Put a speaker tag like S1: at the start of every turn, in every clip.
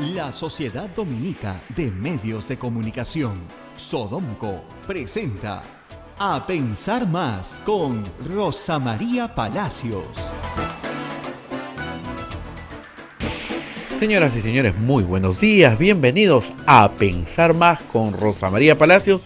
S1: La Sociedad Dominica de Medios de Comunicación, Sodomco, presenta A Pensar Más con Rosa María Palacios.
S2: Señoras y señores, muy buenos días. Bienvenidos a Pensar Más con Rosa María Palacios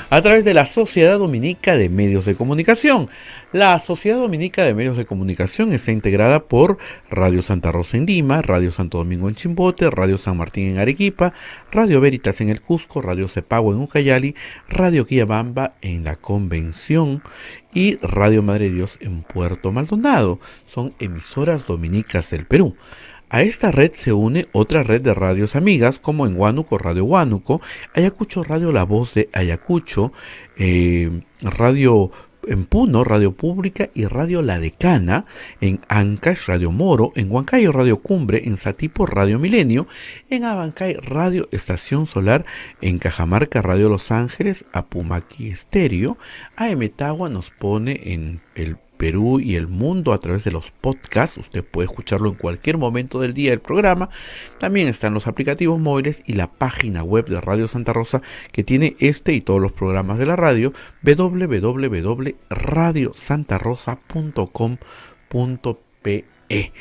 S2: a través de la Sociedad Dominica de Medios de Comunicación. La Sociedad Dominica de Medios de Comunicación está integrada por Radio Santa Rosa en Lima, Radio Santo Domingo en Chimbote, Radio San Martín en Arequipa, Radio Veritas en el Cusco, Radio Cepagua en Ucayali, Radio Quillabamba en La Convención y Radio Madre Dios en Puerto Maldonado. Son emisoras dominicas del Perú. A esta red se une otra red de radios amigas como en Huánuco, Radio Huánuco, Ayacucho, Radio La Voz de Ayacucho, Radio en Puno, Radio Pública y Radio La Decana, en Ancash, Radio Moro, en Huancayo, Radio Cumbre, en Satipo, Radio Milenio, en Abancay, Radio Estación Solar, en Cajamarca, Radio Los Ángeles, Apumaqui Estéreo. AM Tagua nos pone en el Perú y el mundo a través de los podcasts. Usted puede escucharlo en cualquier momento del día del programa. También están los aplicativos móviles y la página web de Radio Santa Rosa, que tiene este y todos los programas de la radio, www.radiosantarosa.com.pe.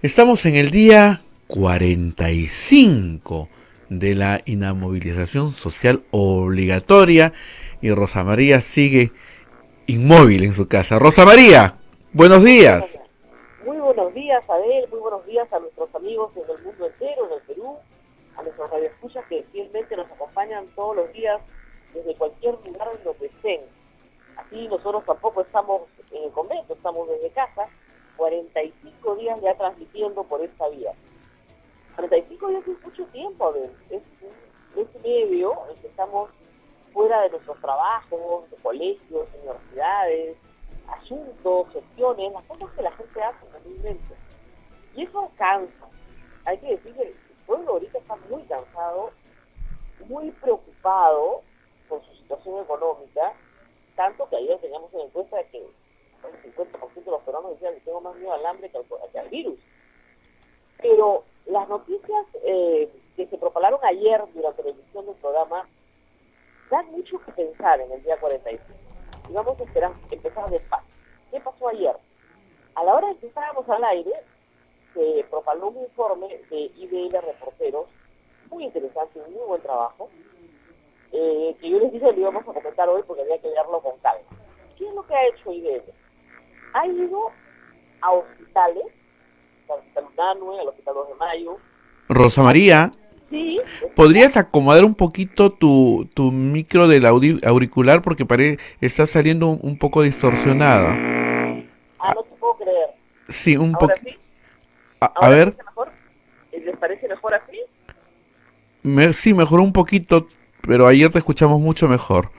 S2: Estamos en el día 45 de la inamovilización social obligatoria y Rosa María sigue inmóvil en su casa. Rosa María, buenos días.
S3: Muy buenos días, Abel, muy buenos días a nuestros amigos en el mundo entero, en el Perú, a nuestros radioescuchas que fielmente nos acompañan todos los días desde cualquier lugar en donde estén. Aquí nosotros tampoco estamos en el convento, estamos desde casa, 45 días ya transmitiendo por esta vía. 45 días es mucho tiempo, Abel, es medio en que estamos fuera de nuestros trabajos, de colegios, universidades, asuntos, gestiones, las cosas que la gente hace comúnmente. Y eso cansa. Hay que decir que el pueblo ahorita está muy cansado, muy preocupado por su situación económica, tanto que ayer teníamos una encuesta de que el 50% de los peruanos decían que tengo más miedo al hambre que al virus. Pero las noticias que se propalaron ayer durante la emisión del programa dan mucho que pensar en el día 45. Y vamos a empezar despacio. ¿Qué pasó ayer? A la hora de que estábamos al aire, se propaló un informe de IDL Reporteros, muy interesante, muy buen trabajo, que yo les dije que lo íbamos a comentar hoy porque había que leerlo con calma. ¿Qué es lo que ha hecho IDL? Ha ido a hospitales, al Hospital Unanue, al Hospital 2 de Mayo.
S2: Rosa María,
S3: Sí.
S2: ¿podrías acomodar un poquito tu micro del auricular porque está saliendo un poco distorsionada?
S3: No te puedo creer.
S2: Sí, un poco.
S3: ¿Ahora sí?
S2: A
S3: ¿Ahora
S2: ver,
S3: mejor? ¿Les parece mejor así?
S2: sí, mejoró un poquito, pero ayer te escuchamos mucho mejor.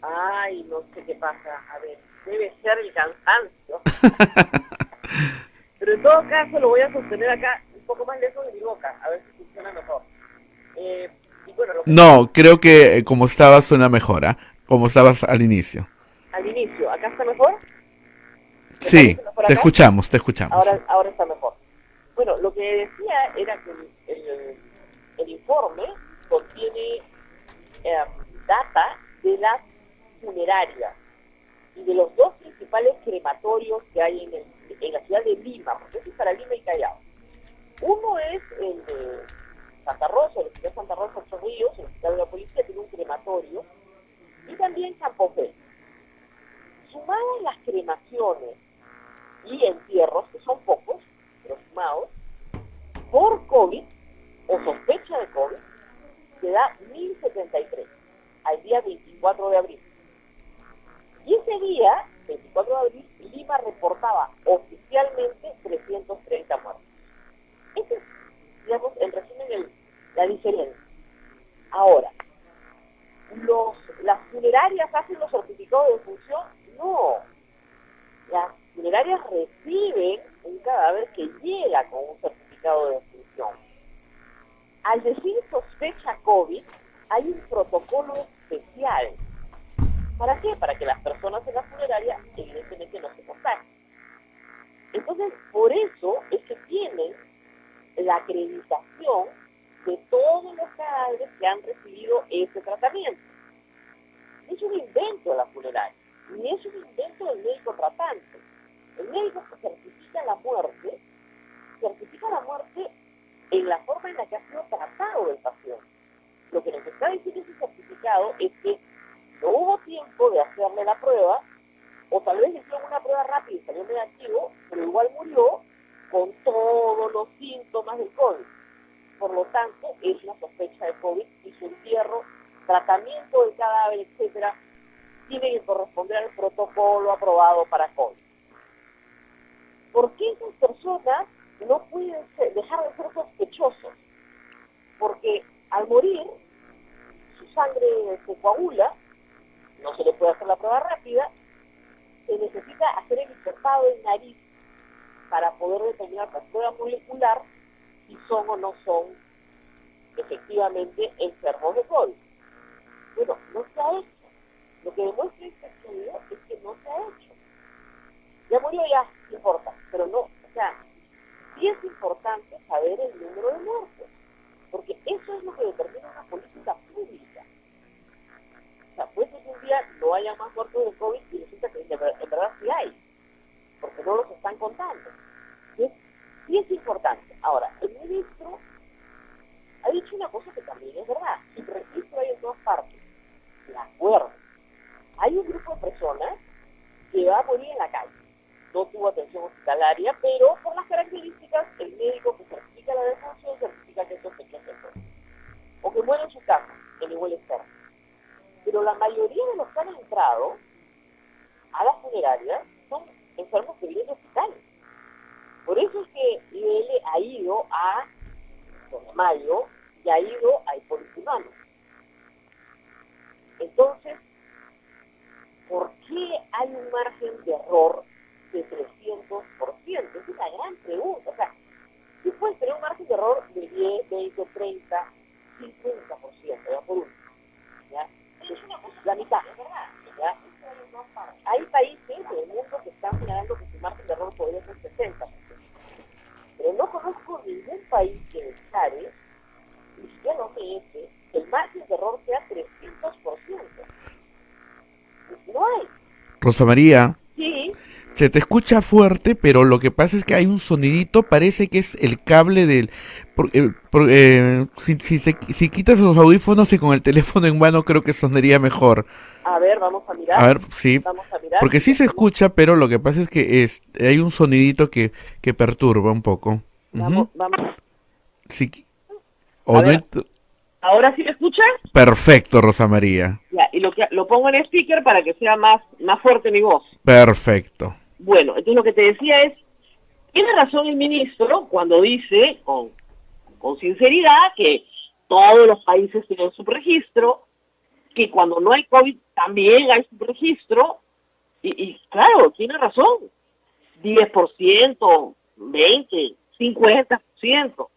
S3: Ay, no sé qué pasa. A ver, debe ser el cansancio. Pero en todo caso lo voy a sostener acá un poco más lejos de mi boca, a ver si funciona mejor. Y bueno,
S2: No, creo que como estabas suena mejor, ¿ah? Como estabas al inicio.
S3: Al inicio, ¿acá está mejor?
S2: Sí, te escuchamos.
S3: Ahora está mejor. Bueno, lo que decía era que el informe contiene data de las funerarias y de los dos principales crematorios que hay en la ciudad de Lima, porque eso es para Lima y Callao. Uno es el de Santa Rosa, el Hospital Santa Rosa, Ocho Ríos, el Hospital de la Policía, tiene un crematorio, y también Campo Fe. Sumadas las cremaciones y entierros, que son pocos, pero sumados, por COVID, o sospecha de COVID, se da 1.073, al día 24 de abril. Y ese día, 24 de abril, Lima reportaba oficialmente 330 muertos. Ese es, digamos, en resumen, la diferencia. Ahora, ¿las funerarias hacen los certificados de defunción? No. Las funerarias reciben un cadáver que llega con un certificado de defunción. Al decir sospecha COVID, hay un protocolo especial. ¿Para qué? Para que las personas en la funeraria evidentemente no se contagien. Entonces, por eso es que tienen la acreditación de todos los cadáveres que han recibido ese tratamiento. No es un invento de la funeraria, ni es un invento del médico tratante. El médico que certifica la muerte en la forma en la que ha sido tratado el paciente. Lo que nos está diciendo ese certificado es que no hubo tiempo de hacerle la prueba, o tal vez le hicieron una prueba rápida y salió negativo, pero igual murió con todos los síntomas del COVID. Por lo tanto, es una sospecha de COVID y su entierro, tratamiento del cadáver, etcétera, tiene que corresponder al protocolo aprobado para COVID. ¿Por qué esas personas no pueden dejar de ser sospechosos? Porque al morir, su sangre se coagula, no se le puede hacer la prueba rápida, se necesita hacer el hisopado en nariz para poder determinar la prueba molecular si son o no son efectivamente enfermos de COVID. Bueno, no se ha hecho. Lo que demuestra este estudio es que no se ha hecho. Ya murió, ya, no importa, pero no, o sea, sí es importante saber el número de muertos, porque eso es lo que determina una política pública. O sea, puede ser que un día no haya más muertos de COVID y resulta que en verdad sí hay, porque no los están contando. ¿Sí? Sí es importante. Ahora, el ministro ha dicho una cosa que también es verdad, el registro hay en todas partes. De acuerdo. Hay un grupo de personas que va a morir en la calle. No tuvo atención hospitalaria, pero por las características, el médico que certifica la defunción certifica que es sospechoso de COVID. O que muere en su casa, en igual externo. Pero la mayoría de los que han entrado a la funeraria son enfermos que vienen de hospitales. Por eso es que IBL ha ido a Don Mayo y ha ido a Hipólito Unanue. Entonces, ¿por qué hay un margen de error de 300%? Es una gran pregunta. O sea, tú puedes tener un margen de error de 10, 20, 30, 50%, ya por último. ¿Ya? Es una cosa, la mitad, es verdad. ¿Ya? Hay países del mundo que están señalando que su margen de error podría ser 60%. Pero no conozco ningún país que declare, ni siquiera lo que el margen de error sea 300%. No hay.
S2: Rosa María,
S3: Sí.
S2: se te escucha fuerte, pero lo que pasa es que hay un sonidito, parece que es el cable del... si quitas los audífonos y con el teléfono en mano creo que sonaría mejor.
S3: A ver, vamos a mirar.
S2: A ver, sí,
S3: Vamos a mirar.
S2: porque sí se escucha, pero lo que pasa es que hay un sonidito que perturba un poco.
S3: Vamos,
S2: Ujú.
S3: vamos.
S2: Sí,
S3: A
S2: o no
S3: ver. ¿Ahora sí me escuchas?
S2: Perfecto, Rosa María.
S3: Ya, y lo pongo en speaker para que sea más fuerte mi voz.
S2: Perfecto.
S3: Bueno, entonces lo que te decía es, tiene razón el ministro cuando dice, con sinceridad, que todos los países tienen su registro, que cuando no hay COVID también hay su registro, y claro, tiene razón, 10%, 20%, 50%.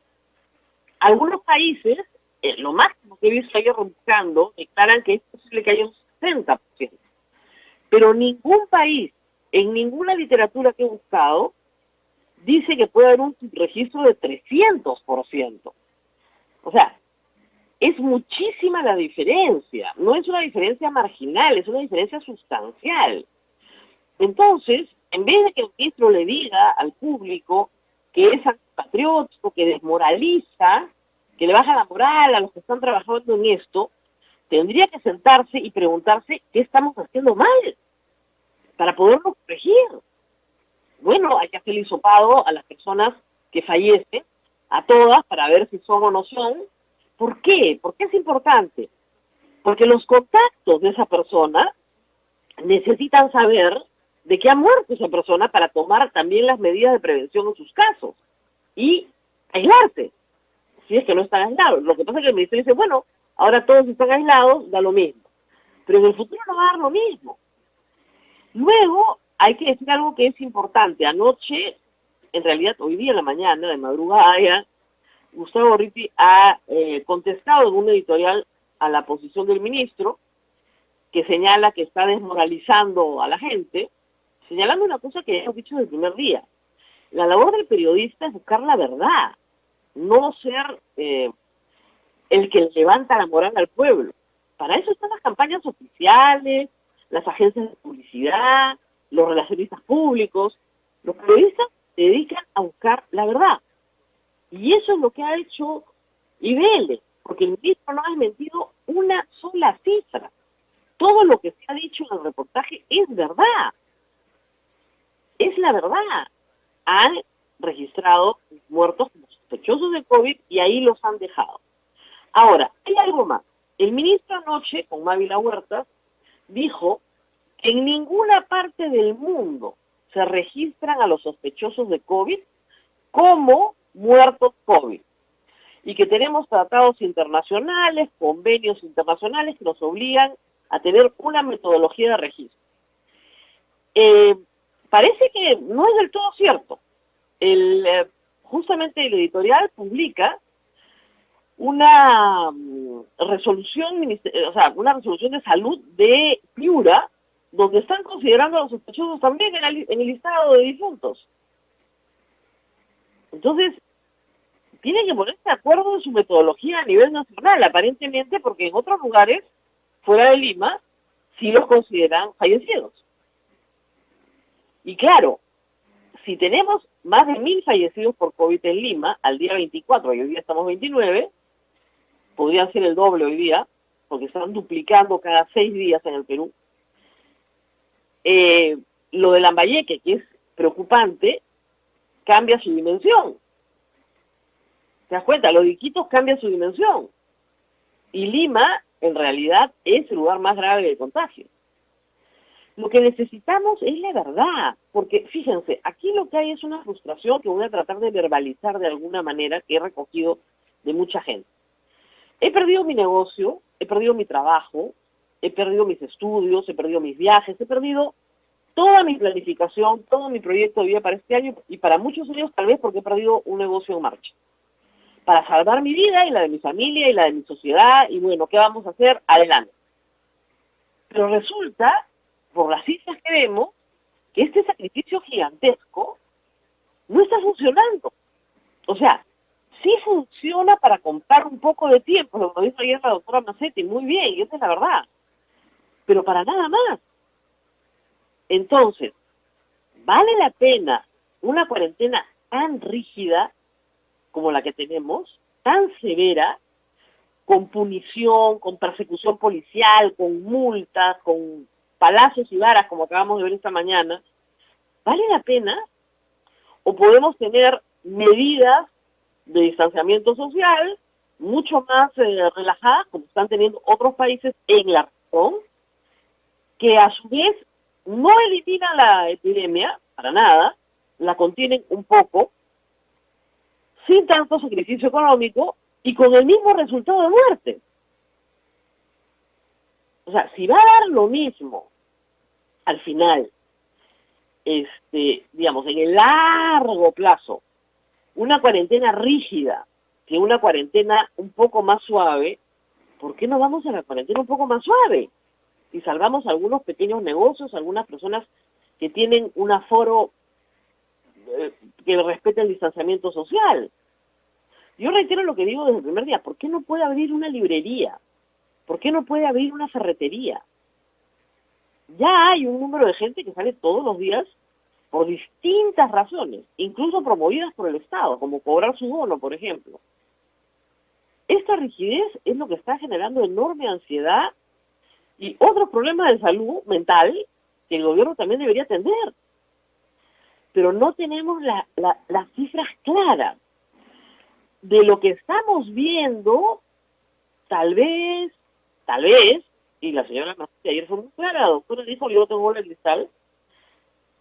S3: Algunos países, lo máximo que he visto ayer buscando, declaran que es posible que haya un 60%. Pero ningún país, en ninguna literatura que he buscado, dice que puede haber un registro de 300%. O sea, es muchísima la diferencia. No es una diferencia marginal, es una diferencia sustancial. Entonces, en vez de que el ministro le diga al público que es antipatriótico, que desmoraliza, que le baja la moral a los que están trabajando en esto, tendría que sentarse y preguntarse qué estamos haciendo mal para poderlo corregir. Bueno, hay que hacer el hisopado a las personas que fallecen, a todas, para ver si son o no son. ¿Por qué? ¿Por qué es importante? Porque los contactos de esa persona necesitan saber de qué ha muerto esa persona para tomar también las medidas de prevención en sus casos y aislarse, si es que no están aislados. Lo que pasa es que el ministerio dice, bueno, ahora todos están aislados, da lo mismo. Pero en el futuro no va a dar lo mismo. Luego, hay que decir algo que es importante. Anoche, en realidad hoy día en la mañana, de madrugada ya, Gustavo Gorriti ha contestado en un editorial a la posición del ministro, que señala que está desmoralizando a la gente, señalando una cosa que hemos dicho desde el primer día. La labor del periodista es buscar la verdad, no ser el que levanta la moral al pueblo. Para eso están las campañas oficiales, las agencias de publicidad, los relacionistas públicos. Los periodistas se dedican a buscar la verdad. Y eso es lo que ha hecho IBL, porque el ministro no ha desmentido una sola cifra. Todo lo que se ha dicho en el reportaje es verdad. Es la verdad. Han registrado muertos como sospechosos de COVID y ahí los han dejado. Ahora, hay algo más. El ministro anoche, con Mávila Huertas, dijo que en ninguna parte del mundo se registran a los sospechosos de COVID como muertos COVID. Y que tenemos tratados internacionales, convenios internacionales que nos obligan a tener una metodología de registro. Parece que no es del todo cierto. Justamente el editorial publica una resolución, una resolución de salud de Piura, donde están considerando a los sospechosos también en el listado de difuntos. Entonces, tienen que ponerse de acuerdo en su metodología a nivel nacional, aparentemente, porque en otros lugares, fuera de Lima, sí los consideran fallecidos. Y claro, si tenemos más de 1.000 fallecidos por COVID en Lima, al día 24, y hoy día estamos 29, podrían ser el doble hoy día, porque están duplicando cada 6 días en el Perú. Lo de Lambayeque, que es preocupante, cambia su dimensión. ¿Te das cuenta? Lo de Iquitos cambia su dimensión. Y Lima, en realidad, es el lugar más grave de contagio. Lo que necesitamos es la verdad, porque fíjense, aquí lo que hay es una frustración que voy a tratar de verbalizar de alguna manera, que he recogido de mucha gente. He perdido mi negocio, he perdido mi trabajo, he perdido mis estudios, he perdido mis viajes, he perdido toda mi planificación, todo mi proyecto de vida para este año y para muchos años tal vez porque he perdido un negocio en marcha. Para salvar mi vida y la de mi familia y la de mi sociedad y bueno, ¿qué vamos a hacer? Adelante. Pero resulta, por las cifras que vemos, que este sacrificio gigantesco no está funcionando. O sea, sí funciona para comprar un poco de tiempo, lo dijo ayer la doctora Macetti, muy bien, y esa es la verdad, pero para nada más. Entonces, ¿vale la pena una cuarentena tan rígida como la que tenemos, tan severa, con punición, con persecución policial, con multas, con palazos y varas, como acabamos de ver esta mañana? ¿Vale la pena? ¿O podemos tener medidas de distanciamiento social mucho más relajadas, como están teniendo otros países en la región, que a su vez no eliminan la epidemia, para nada, la contienen un poco, sin tanto sacrificio económico y con el mismo resultado de muerte? O sea, si va a dar lo mismo al final, digamos, en el largo plazo, una cuarentena rígida que una cuarentena un poco más suave, ¿por qué no vamos a la cuarentena un poco más suave? Y salvamos algunos pequeños negocios, algunas personas que tienen un aforo que respete el distanciamiento social. Yo reitero lo que digo desde el primer día, ¿por qué no puede abrir una librería? ¿Por qué no puede abrir una ferretería? Ya hay un número de gente que sale todos los días por distintas razones, incluso promovidas por el Estado, como cobrar su bono, por ejemplo. Esta rigidez es lo que está generando enorme ansiedad y otros problemas de salud mental que el gobierno también debería atender. Pero no tenemos las cifras claras. De lo que estamos viendo, tal vez, y la señora Macetti ayer fue muy clara, la doctora dijo, yo tengo bola de cristal,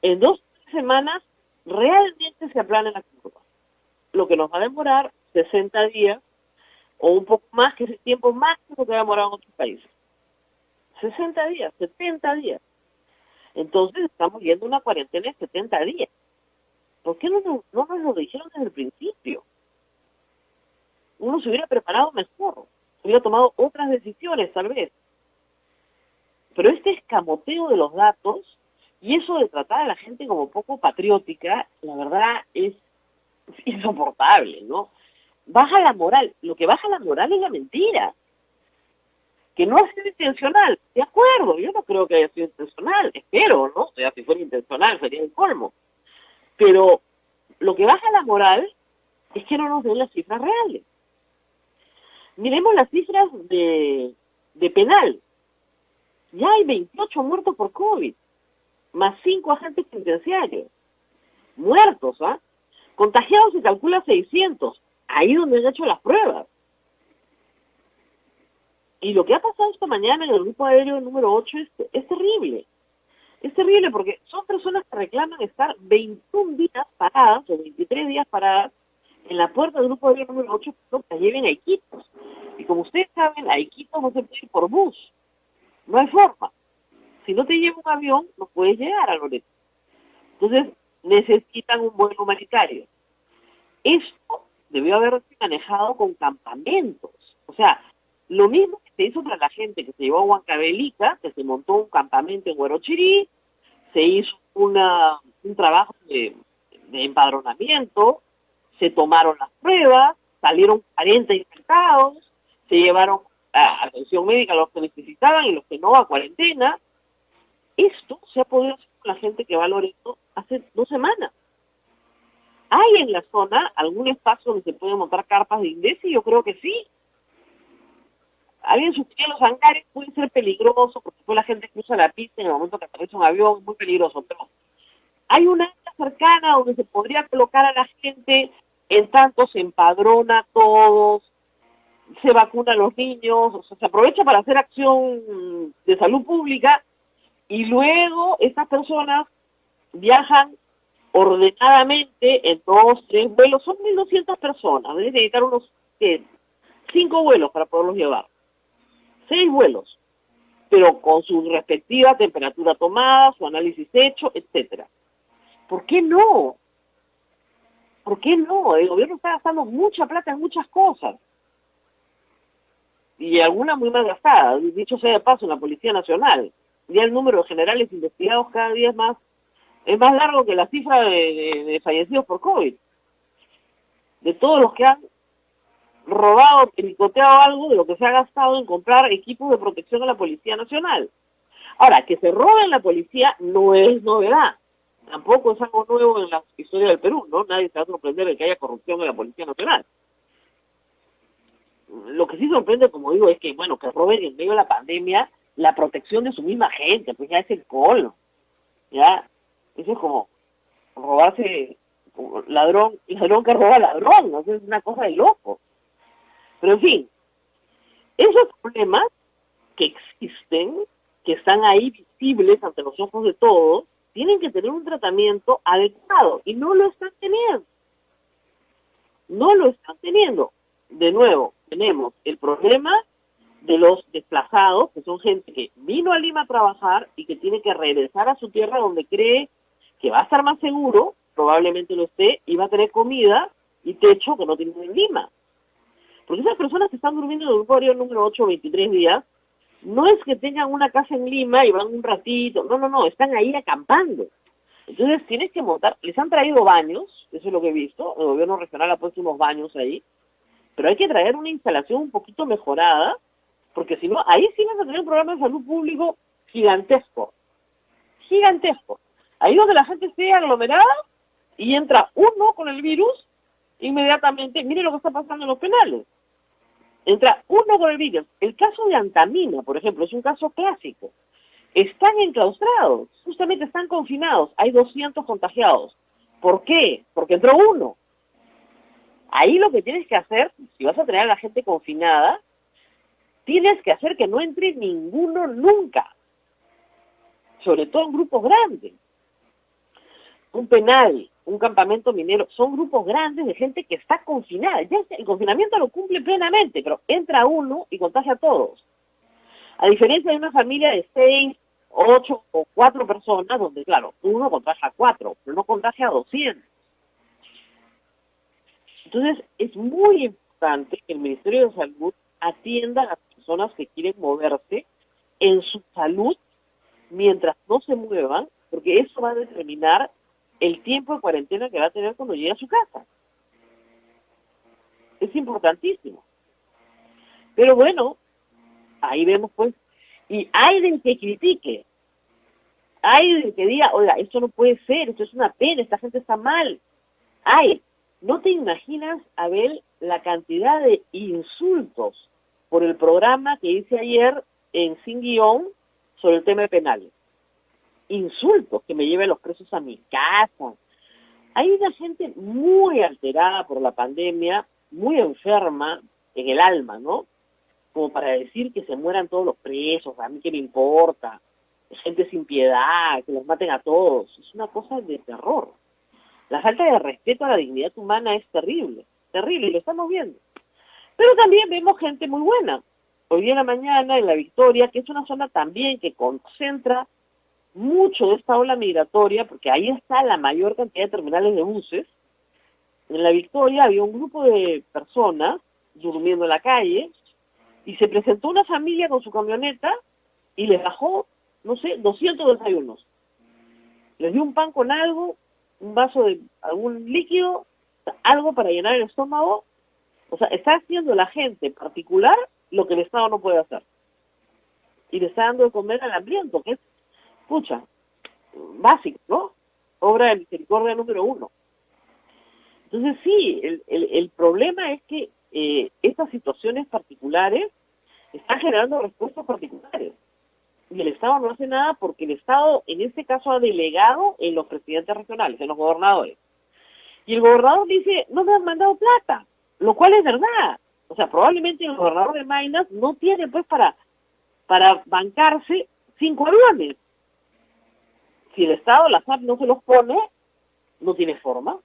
S3: en 2 semanas realmente se aplana la curva. Lo que nos va a demorar 60 días, o un poco más, que es el tiempo máximo que va a demorar en otros países. 60 días, 70 días. Entonces estamos yendo a una cuarentena de 70 días. ¿Por qué no nos lo dijeron desde el principio? Uno se hubiera preparado mejor, hubiera tomado otras decisiones tal vez. Pero este escamoteo de los datos y eso de tratar a la gente como poco patriótica, la verdad es insoportable, ¿no? baja la moral. Lo que baja la moral es la mentira. Que no ha sido intencional, de acuerdo, yo no creo que haya sido intencional, espero, ¿no? O sea, si fuera intencional sería el colmo. Pero lo que baja la moral es que no nos den las cifras reales. Miremos las cifras de penal. Ya hay 28 muertos por COVID, más 5 agentes penitenciarios. Muertos, ¿ah? Contagiados se calcula 600, ahí donde han hecho las pruebas. Y lo que ha pasado esta mañana en el grupo aéreo número 8 es terrible. Es terrible porque son personas que reclaman estar 21 días paradas o 23 días paradas en la puerta del grupo aéreo número 8 para que lleven a Iquitos. Y como ustedes saben, a Iquitos no se puede ir por bus. No hay forma. Si no te lleva un avión, no puedes llegar a Loreto. Entonces, necesitan un vuelo humanitario. Esto debió haberse manejado con campamentos. O sea, lo mismo que se hizo para la gente que se llevó a Huancavelica, que se montó un campamento en Huarochirí, se hizo un trabajo de empadronamiento, se tomaron las pruebas, salieron 40 infectados, se llevaron a atención médica a los que necesitaban y los que no a cuarentena. Esto se ha podido hacer con la gente que va a Loreto hace 2 semanas. ¿Hay en la zona algún espacio donde se pueden montar carpas de INDECI? Yo creo que sí. Alguien sugiere que los hangares pueden ser peligrosos porque después la gente cruza la pista en el momento que aterriza un avión, es muy peligroso. Pero hay una área cercana donde se podría colocar a la gente, en tanto se empadrona a todos, se vacuna a los niños, o sea, se aprovecha para hacer acción de salud pública y luego estas personas viajan ordenadamente en 2, 3 vuelos. Son 1.200 personas, deben necesitar unos 5 vuelos para poderlos llevar. 6 vuelos, pero con su respectiva temperatura tomada, su análisis hecho, etcétera. ¿Por qué no? ¿Por qué no? El gobierno está gastando mucha plata en muchas cosas. Y algunas muy mal gastadas. Dicho sea de paso, en la Policía Nacional. Ya el número de generales investigados cada día es más largo que la cifra de fallecidos por COVID. De todos los que han robado, pericoteado algo de lo que se ha gastado en comprar equipos de protección a la Policía Nacional. Ahora, que se roben la policía no es novedad. Tampoco es algo nuevo en la historia del Perú, ¿no? Nadie se va a sorprender de que haya corrupción en la Policía Nacional. Lo que sí sorprende, como digo, es que, bueno, que roben en medio de la pandemia la protección de su misma gente, pues ya es el colmo. Ya, eso es como robarse, ladrón que roba ladrón, ¿no? Eso es una cosa de loco. Pero en fin, esos problemas que existen, que están ahí visibles ante los ojos de todos, tienen que tener un tratamiento adecuado y no lo están teniendo. No lo están teniendo. De nuevo, tenemos el problema de los desplazados, que son gente que vino a Lima a trabajar y que tiene que regresar a su tierra donde cree que va a estar más seguro, probablemente lo esté, y va a tener comida y techo que no tienen en Lima. Porque esas personas que están durmiendo en el grupo aéreo número 8, 23 días, no es que tengan una casa en Lima y van un ratito, no, están ahí acampando. Entonces tienes que montar, les han traído baños, eso es lo que he visto, el gobierno regional ha puesto unos baños ahí, pero hay que traer una instalación un poquito mejorada, porque si no, ahí sí vas a tener un programa de salud público gigantesco, ahí donde la gente esté aglomerada y entra uno con el virus, inmediatamente, mire lo que está pasando en los penales. Entra uno con el virus. El caso de Antamina, por ejemplo, es un caso clásico. Están enclaustrados, justamente están confinados. Hay 200 contagiados. ¿Por qué? Porque entró uno. Ahí lo que tienes que hacer, si vas a tener a la gente confinada, tienes que hacer que no entre ninguno nunca. Sobre todo en grupos grandes. Un penal, un campamento minero, son grupos grandes de gente que está confinada. Ya el confinamiento lo cumple plenamente, pero entra uno y contagia a todos. A diferencia de una familia de 6, 8 o 4 personas, donde, claro, uno contagia a 4, pero no contagia a 200. Entonces, es muy importante que el Ministerio de Salud atienda a las personas que quieren moverse en su salud mientras no se muevan, porque eso va a determinar el tiempo de cuarentena que va a tener cuando llegue a su casa. Es importantísimo. Pero bueno, ahí vemos pues, y hay del que critique, hay del que diga, oiga, esto no puede ser, esto es una pena, esta gente está mal. Hay, no te imaginas, Abel, la cantidad de insultos por el programa que hice ayer en Sin Guión sobre el tema de penales. Insultos, que me lleven los presos a mi casa. Hay una gente muy alterada por la pandemia, muy enferma en el alma, ¿no? Como para decir que se mueran todos los presos, a mí qué me importa, gente sin piedad, que los maten a todos. Es una cosa de terror. La falta de respeto a la dignidad humana es terrible, terrible, y lo estamos viendo. Pero también vemos gente muy buena. Hoy día en la mañana, en La Victoria, que es una zona también que concentra mucho de esta ola migratoria, porque ahí está la mayor cantidad de terminales de buses. En La Victoria había un grupo de personas durmiendo en la calle, y se presentó una familia con su camioneta y les bajó, no sé, 200 desayunos. Les dio un pan con algo, un vaso de algún líquido, algo para llenar el estómago. O sea, está haciendo la gente particular lo que el Estado no puede hacer. Y le está dando de comer al hambriento, que es, escucha, básico, ¿no? Obra de misericordia número 1. Entonces sí, el problema es que estas situaciones particulares están generando respuestas particulares. Y el Estado no hace nada porque el Estado, en este caso, ha delegado en los presidentes regionales, en los gobernadores. Y el gobernador dice, no me han mandado plata, lo cual es verdad. O sea, probablemente el gobernador de Maynas no tiene, pues, para bancarse 5 aviones. Si el Estado, la SAP, no se los pone, no tiene forma.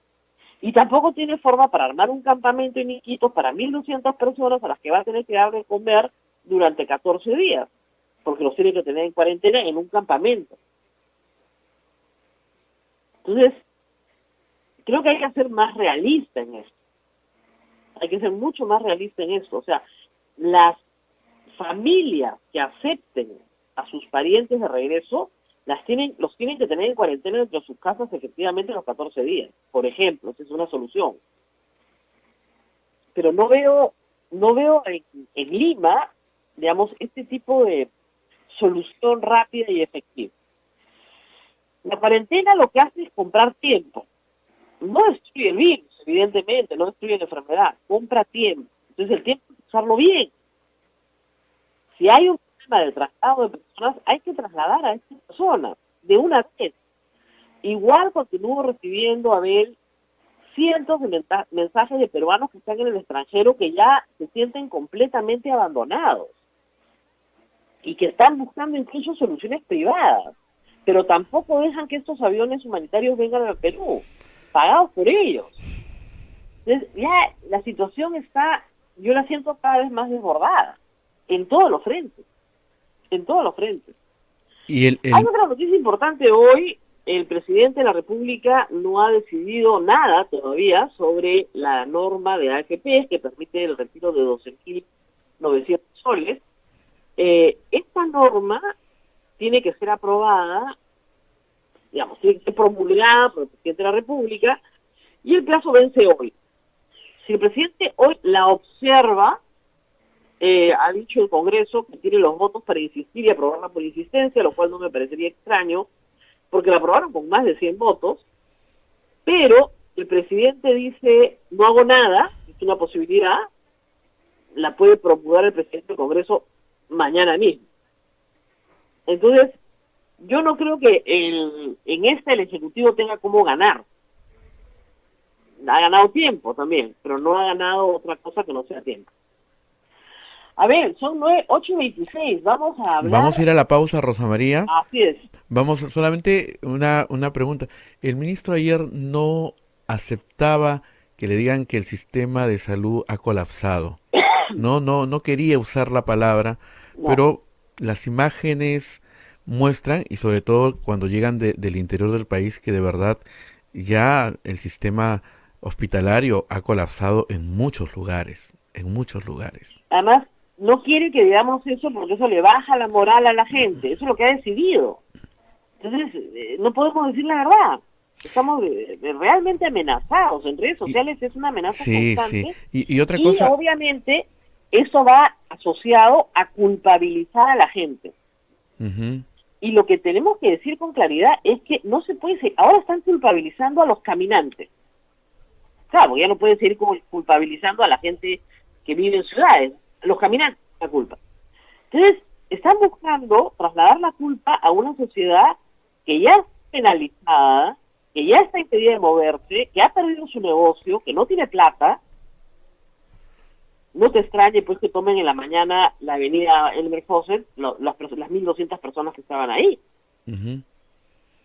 S3: Y tampoco tiene forma para armar un campamento en Iquitos para 1.200 personas a las que va a tener que dar de comer durante 14 días, porque los tiene que tener en cuarentena en un campamento. Entonces, creo que hay que ser más realista en esto. Hay que ser mucho más realista en esto. O sea, las familias que acepten a sus parientes de regreso, los tienen que tener en cuarentena dentro de sus casas efectivamente los 14 días. Por ejemplo, esa es una solución. Pero no veo en Lima, digamos, este tipo de solución rápida y efectiva. La cuarentena lo que hace es comprar tiempo. No destruye el virus, evidentemente, no destruye la enfermedad, compra tiempo. Entonces el tiempo hay que usarlo bien. Si hay un problema de traslado de personas, hay que trasladar a estas personas de una vez. Igual continúo recibiendo, Abel, cientos de mensajes de peruanos que están en el extranjero que ya se sienten completamente abandonados y que están buscando incluso soluciones privadas, pero tampoco dejan que estos aviones humanitarios vengan al Perú, pagados por ellos. Entonces, ya la situación está, yo la siento cada vez más desbordada, en todos los frentes, en todos los frentes.
S2: Y
S3: Hay otra noticia importante hoy. El presidente de la República no ha decidido nada todavía sobre la norma de AFP que permite el retiro de 12.900 soles. Esta norma tiene que ser aprobada, digamos, tiene que ser promulgada por el presidente de la República y el plazo vence hoy. Si el presidente hoy la observa, ha dicho el Congreso que tiene los votos para insistir y aprobarla por insistencia, lo cual no me parecería extraño, porque la aprobaron con más de 100 votos, pero el presidente dice, no hago nada, es una posibilidad, la puede promulgar el presidente del Congreso mañana mismo. Entonces, yo no creo que en esta el Ejecutivo tenga cómo ganar. Ha ganado tiempo también, pero no ha ganado otra cosa que no sea tiempo. A ver, son 8:26, vamos a hablar...
S2: Vamos a ir a la pausa, Rosa María.
S3: Así es.
S2: Vamos, solamente una pregunta. El ministro ayer no aceptaba que le digan que el sistema de salud ha colapsado. No quería usar la palabra,
S3: No.
S2: pero las imágenes muestran, y sobre todo cuando llegan del interior del país, que de verdad ya el sistema hospitalario ha colapsado en muchos lugares, en muchos lugares.
S3: Además, no quiere que digamos eso porque eso le baja la moral a la gente. Eso es lo que ha decidido. Entonces, no podemos decir la verdad. Estamos realmente amenazados. En redes sociales es una amenaza constante.
S2: Sí. Y otra cosa...
S3: Y obviamente eso va asociado a culpabilizar a la gente.
S2: Uh-huh.
S3: Y lo que tenemos que decir con claridad es que no se puede seguir. Ahora están culpabilizando a los caminantes. Claro, ya no pueden seguir culpabilizando a la gente que vive en ciudades. Los caminantes, la culpa. Entonces, están buscando trasladar la culpa a una sociedad que ya está penalizada, que ya está impedida de moverse, que ha perdido su negocio, que no tiene plata. No te extrañe pues que tomen en la mañana la avenida Elmer Faucett, las 1.200 personas que estaban ahí.
S2: Uh-huh.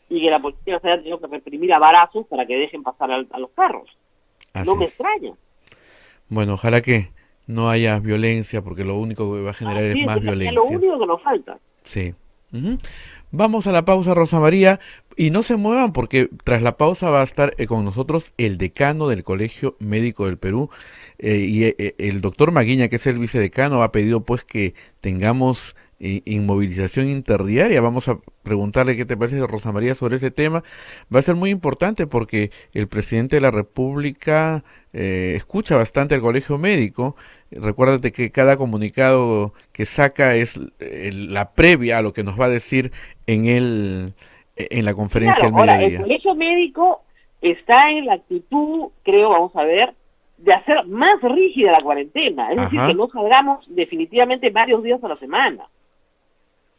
S3: Y que la policía se haya tenido que reprimir a varazos para que dejen pasar a los carros.
S2: Así
S3: no me
S2: es.
S3: extraña.
S2: Bueno, ojalá que no haya violencia, porque lo único que va a generar es más violencia.
S3: Es lo único que nos falta.
S2: Sí. Uh-huh. Vamos a la pausa, Rosa María, y no se muevan porque tras la pausa va a estar con nosotros el decano del Colegio Médico del Perú, el doctor Maguiña, que es el vicedecano, ha pedido pues que tengamos inmovilización interdiaria. Vamos a preguntarle qué te parece, Rosa María, sobre ese tema. Va a ser muy importante porque el presidente de la República escucha bastante al Colegio Médico. Recuérdate que cada comunicado que saca es la previa a lo que nos va a decir en la conferencia del mediodía.
S3: Ahora, el Colegio Médico está en la actitud, creo, vamos a ver, de hacer más rígida la cuarentena. Es decir, que no salgamos definitivamente varios días a la semana.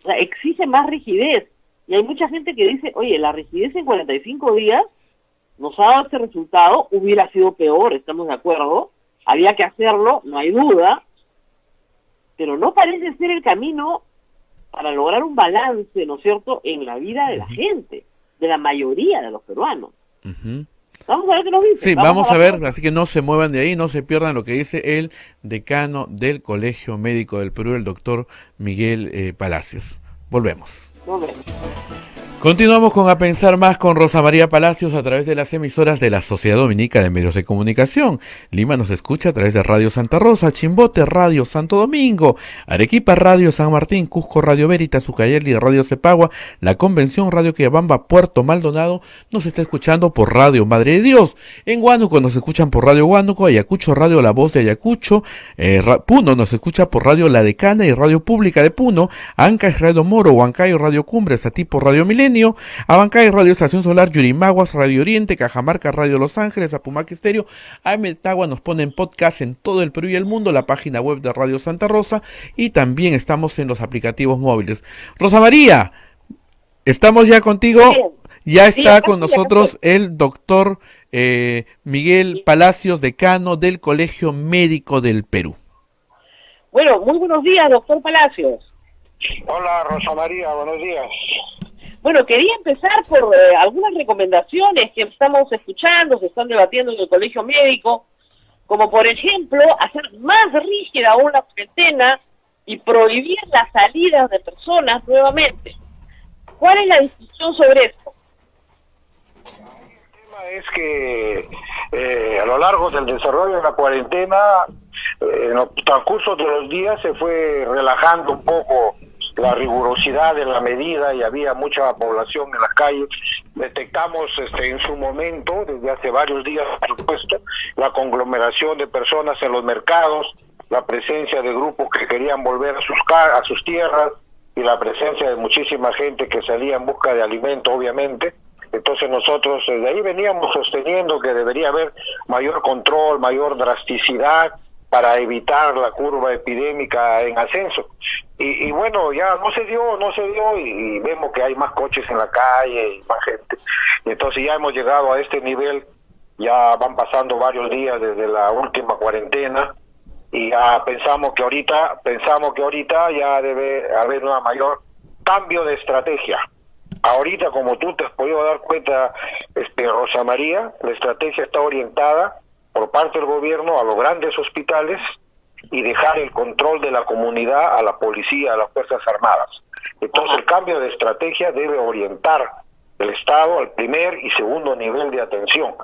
S3: O sea, exige más rigidez. Y hay mucha gente que dice, oye, la rigidez en 45 días nos ha dado este resultado, hubiera sido peor, estamos de acuerdo, había que hacerlo, no hay duda, pero no parece ser el camino para lograr un balance, ¿no es cierto?, en la vida de la gente, de la mayoría de los peruanos.
S2: Uh-huh.
S3: Vamos a ver qué nos dice.
S2: Sí, vamos a ver, así que no se muevan de ahí, no se pierdan lo que dice el decano del Colegio Médico del Perú, el doctor Miguel Palacios. Volvemos. Continuamos con A Pensar Más con Rosa María Palacios a través de las emisoras de la Sociedad Dominica de Medios de Comunicación. Lima nos escucha a través de Radio Santa Rosa, Chimbote Radio Santo Domingo, Arequipa Radio San Martín, Cusco Radio Veritas, Ucayali Radio Cepagua, La Convención Radio Quillabamba, Puerto Maldonado nos está escuchando por Radio Madre de Dios. En Huánuco nos escuchan por Radio Huánuco, Ayacucho Radio La Voz de Ayacucho, Puno nos escucha por Radio La Decana y Radio Pública de Puno, Ancash Radio Moro, Huancayo Radio Cumbre, Satipo Radio Milenio, Abancay Radio Estación Solar, Yurimaguas Radio Oriente, Cajamarca Radio Los Ángeles, Apumac Estéreo, Ametagua nos pone en podcast en todo el Perú y el mundo, la página web de Radio Santa Rosa y también estamos en los aplicativos móviles. Rosa María, estamos ya contigo, ya está con nosotros el doctor Miguel Palacios, decano del Colegio Médico del Perú.
S3: Bueno, muy buenos días, doctor Palacios.
S4: Hola, Rosa María, buenos días.
S3: Bueno, quería empezar por algunas recomendaciones que estamos escuchando, se están debatiendo en el Colegio Médico, como por ejemplo, hacer más rígida aún la cuarentena y prohibir las salidas de personas nuevamente. ¿Cuál es la discusión sobre esto?
S4: El tema es que a lo largo del desarrollo de la cuarentena, en el transcurso de los días se fue relajando un poco la rigurosidad de la medida y había mucha población en las calles. Detectamos en su momento, desde hace varios días por supuesto, la conglomeración de personas en los mercados, la presencia de grupos que querían volver a sus tierras y la presencia de muchísima gente que salía en busca de alimento, obviamente. Entonces nosotros de ahí veníamos sosteniendo que debería haber mayor control, mayor drasticidad para evitar la curva epidémica en ascenso. Y bueno, ya no se dio y vemos que hay más coches en la calle y más gente. Entonces ya hemos llegado a este nivel, ya van pasando varios días desde la última cuarentena y ya pensamos que ahorita ya debe haber una mayor cambio de estrategia. Ahorita, como tú te has podido dar cuenta, Rosa María, la estrategia está orientada por parte del gobierno a los grandes hospitales y dejar el control de la comunidad a la policía, a las Fuerzas Armadas. Entonces el cambio de estrategia debe orientar el Estado al primer y segundo nivel de atención.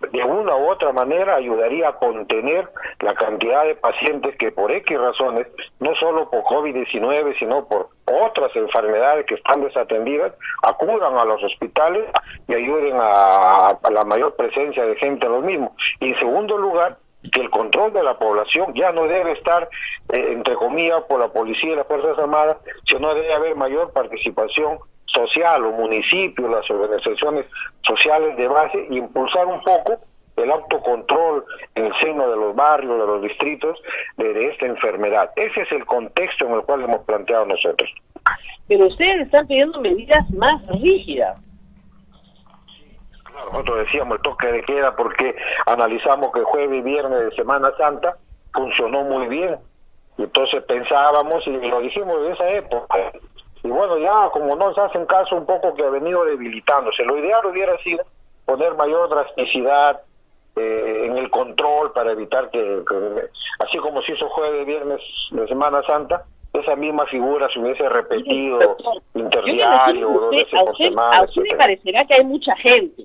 S4: de una u otra manera ayudaría a contener la cantidad de pacientes que por X razones, no solo por COVID-19, sino por otras enfermedades que están desatendidas, acudan a los hospitales y ayuden a la mayor presencia de gente en los mismos. Y en segundo lugar, que el control de la población ya no debe estar, entre comillas, por la policía y las Fuerzas Armadas, sino debe haber mayor participación social, o municipios, las organizaciones sociales de base, y impulsar un poco el autocontrol en el seno de los barrios, de los distritos, de esta enfermedad. Ese es el contexto en el cual hemos planteado nosotros.
S3: Pero ustedes están pidiendo medidas más rígidas.
S4: Nosotros decíamos el toque de queda porque analizamos que jueves y viernes de Semana Santa funcionó muy bien. Y entonces pensábamos, y lo dijimos de esa época, y bueno, ya como no se hacen caso, un poco que ha venido debilitándose. Lo ideal hubiera sido poner mayor drasticidad en el control para evitar que, así como se hizo jueves y viernes de Semana Santa, esa misma figura se hubiese repetido interdiario o 2 veces por semana.
S3: A usted le parecerá que hay mucha gente,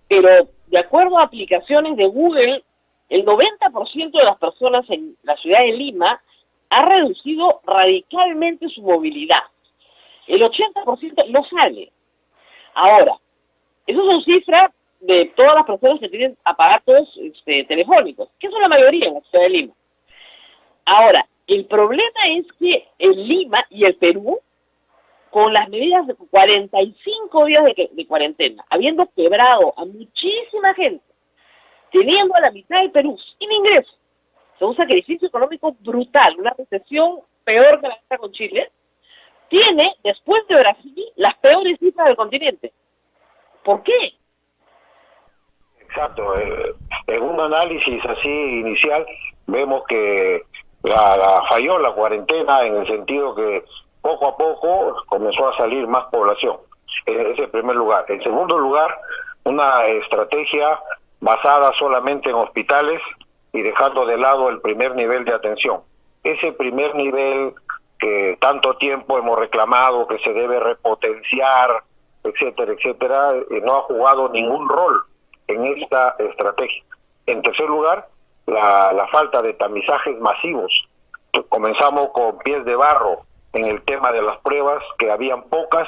S3: pero de acuerdo a aplicaciones de Google, el 90% de las personas en la ciudad de Lima ha reducido radicalmente su movilidad. El 80% no sale. Ahora, esas son cifras de todas las personas que tienen aparatos telefónicos, que son la mayoría en la ciudad de Lima. Ahora, el problema es que en Lima y el Perú, con las medidas de 45 días de cuarentena, habiendo quebrado a muchísima gente, teniendo a la mitad del Perú sin ingresos, o un sacrificio económico brutal, una recesión peor que la que está con Chile, tiene, después de Brasil, las peores cifras del continente. ¿Por qué?
S4: Exacto. En un análisis así inicial, vemos que falló la cuarentena en el sentido que poco a poco comenzó a salir más población. Ese es el primer lugar. En segundo lugar, una estrategia basada solamente en hospitales y dejando de lado el primer nivel de atención. Ese primer nivel que tanto tiempo hemos reclamado que se debe repotenciar, etcétera, etcétera, no ha jugado ningún rol en esta estrategia. En tercer lugar, la falta de tamizajes masivos. Comenzamos con pies de barro en el tema de las pruebas, que habían pocas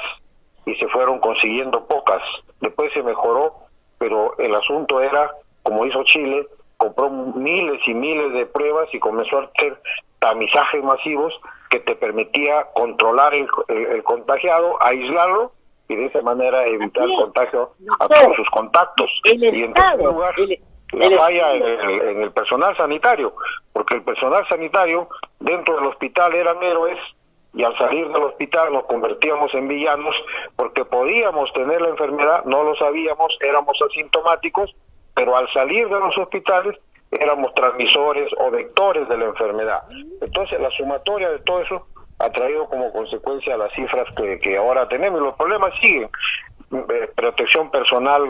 S4: y se fueron consiguiendo pocas. Después se mejoró, pero el asunto era, como hizo Chile, compró miles y miles de pruebas y comenzó a hacer tamizajes masivos que te permitía controlar el contagiado, aislarlo y de esa manera evitar el contagio a todos sus contactos. Y en tercer lugar, la falla en el personal sanitario, porque el personal sanitario dentro del hospital eran héroes y al salir del hospital nos convertíamos en villanos porque podíamos tener la enfermedad, no lo sabíamos, éramos asintomáticos, pero al salir de los hospitales éramos transmisores o vectores de la enfermedad. Entonces la sumatoria de todo eso ha traído como consecuencia las cifras que ahora tenemos. Los problemas siguen. Protección personal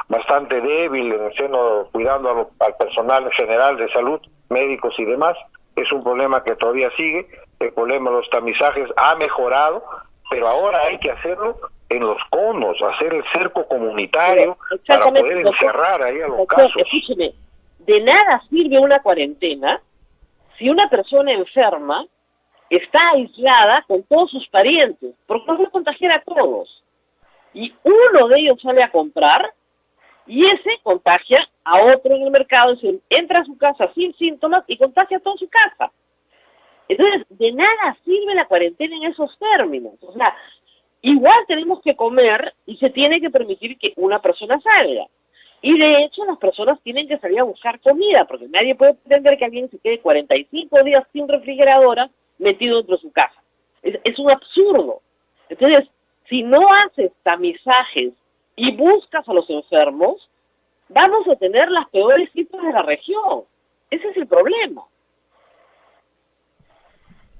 S4: bastante débil en el seno, cuidando al personal en general de salud, médicos y demás. Es un problema que todavía sigue. El problema de los tamizajes ha mejorado, pero ahora hay que hacerlo en los conos, hacer el cerco comunitario para poder encerrar ahí a los casos.
S3: Escúcheme, de nada sirve una cuarentena si una persona enferma está aislada con todos sus parientes, porque no puede contagiar a todos. Y uno de ellos sale a comprar y ese contagia a otro en el mercado, entra a su casa sin síntomas y contagia a toda su casa. Entonces, de nada sirve la cuarentena en esos términos. O sea, igual tenemos que comer y se tiene que permitir que una persona salga. Y de hecho, las personas tienen que salir a buscar comida, porque nadie puede pretender que alguien se quede 45 días sin refrigeradora metido dentro de su casa. Es un absurdo. Entonces, si no haces tamizajes y buscas a los enfermos, vamos a tener las peores cifras de la región. Ese es el problema.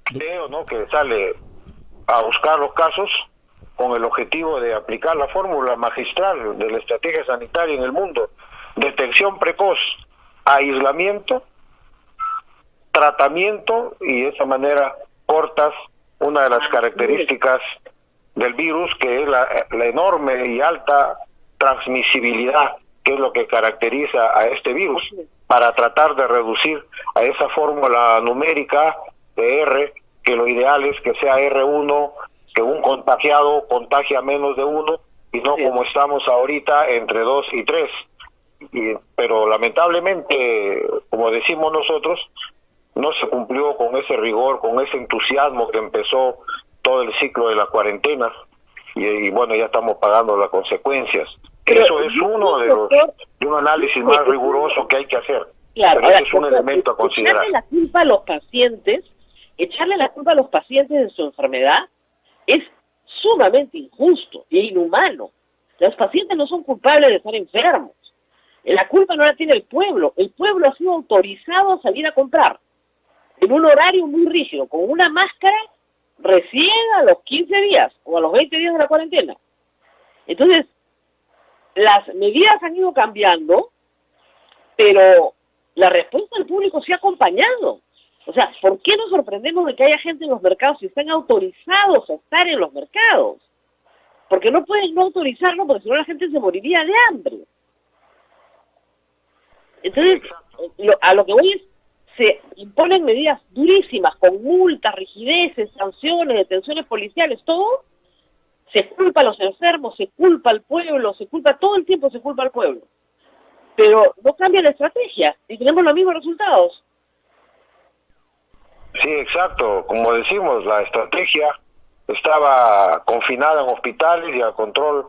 S4: Creo, ¿no?, que sale a buscar los casos con el objetivo de aplicar la fórmula magistral de la estrategia sanitaria en el mundo: detección precoz, aislamiento, tratamiento, y de esa manera cortas una de las características del virus, que es la enorme y alta transmisibilidad que es lo que caracteriza a este virus, para tratar de reducir a esa fórmula numérica de R, que lo ideal es que sea R1, que un contagiado contagia menos de uno, y no como estamos ahorita entre 2 y 3. Pero lamentablemente, como decimos nosotros, no se cumplió con ese rigor, con ese entusiasmo que empezó todo el ciclo de la cuarentena, y bueno, ya estamos pagando las consecuencias. Pero eso es uno de un análisis más riguroso que hay que hacer.
S3: Claro,
S4: pero ese es un elemento a considerar.
S3: Echarle la culpa a los pacientes de su enfermedad es sumamente injusto e inhumano. Los pacientes no son culpables de estar enfermos. La culpa no la tiene el pueblo. El pueblo ha sido autorizado a salir a comprar en un horario muy rígido, con una máscara recién a los 15 días o a los 20 días de la cuarentena. Entonces, las medidas han ido cambiando, pero la respuesta del público se ha acompañado. O sea, ¿por qué nos sorprendemos de que haya gente en los mercados si están autorizados a estar en los mercados? Porque no pueden no autorizarlo, porque si no la gente se moriría de hambre. Entonces, a lo que voy es, se imponen medidas durísimas, con multas, rigideces, sanciones, detenciones policiales, todo. Se culpa a los enfermos, se culpa al pueblo, todo el tiempo se culpa al pueblo. Pero no cambia la estrategia y tenemos los mismos resultados.
S4: Sí, exacto. Como decimos, la estrategia estaba confinada en hospitales y a control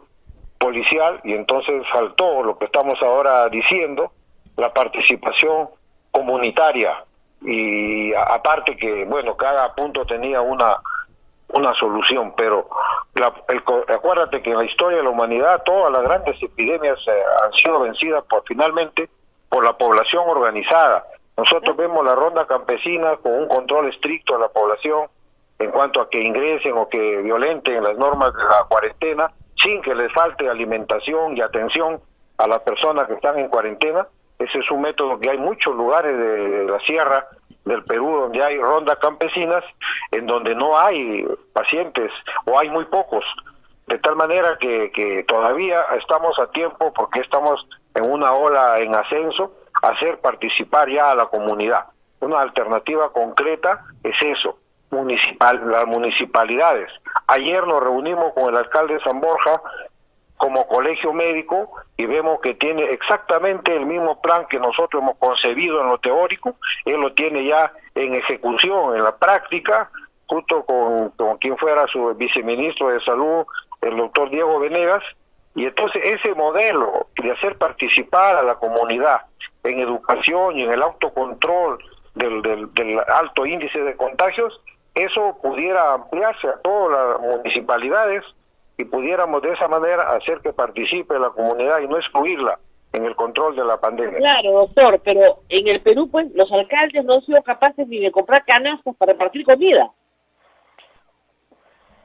S4: policial, y entonces faltó lo que estamos ahora diciendo, la participación comunitaria. Y aparte que, bueno, cada punto tenía una solución, pero acuérdate que en la historia de la humanidad todas las grandes epidemias han sido vencidas finalmente por la población organizada. Nosotros vemos la ronda campesina con un control estricto de la población en cuanto a que ingresen o que violenten las normas de la cuarentena, sin que les falte alimentación y atención a las personas que están en cuarentena. Ese es un método que hay muchos lugares de la sierra del Perú donde hay rondas campesinas, en donde no hay pacientes o hay muy pocos, de tal manera que todavía estamos a tiempo, porque estamos en una ola en ascenso, hacer participar ya a la comunidad. Una alternativa concreta es eso, las municipalidades. Ayer nos reunimos con el alcalde de San Borja como colegio médico y vemos que tiene exactamente el mismo plan que nosotros hemos concebido en lo teórico. Él lo tiene ya en ejecución, en la práctica, junto con quien fuera su viceministro de Salud, el doctor Diego Venegas. Y entonces ese modelo de hacer participar a la comunidad en educación y en el autocontrol del alto índice de contagios, eso pudiera ampliarse a todas las municipalidades y pudiéramos de esa manera hacer que participe la comunidad y no excluirla en el control de la pandemia.
S3: Claro, doctor, pero en el Perú, pues, los alcaldes no han sido capaces ni de comprar canastas para repartir comida.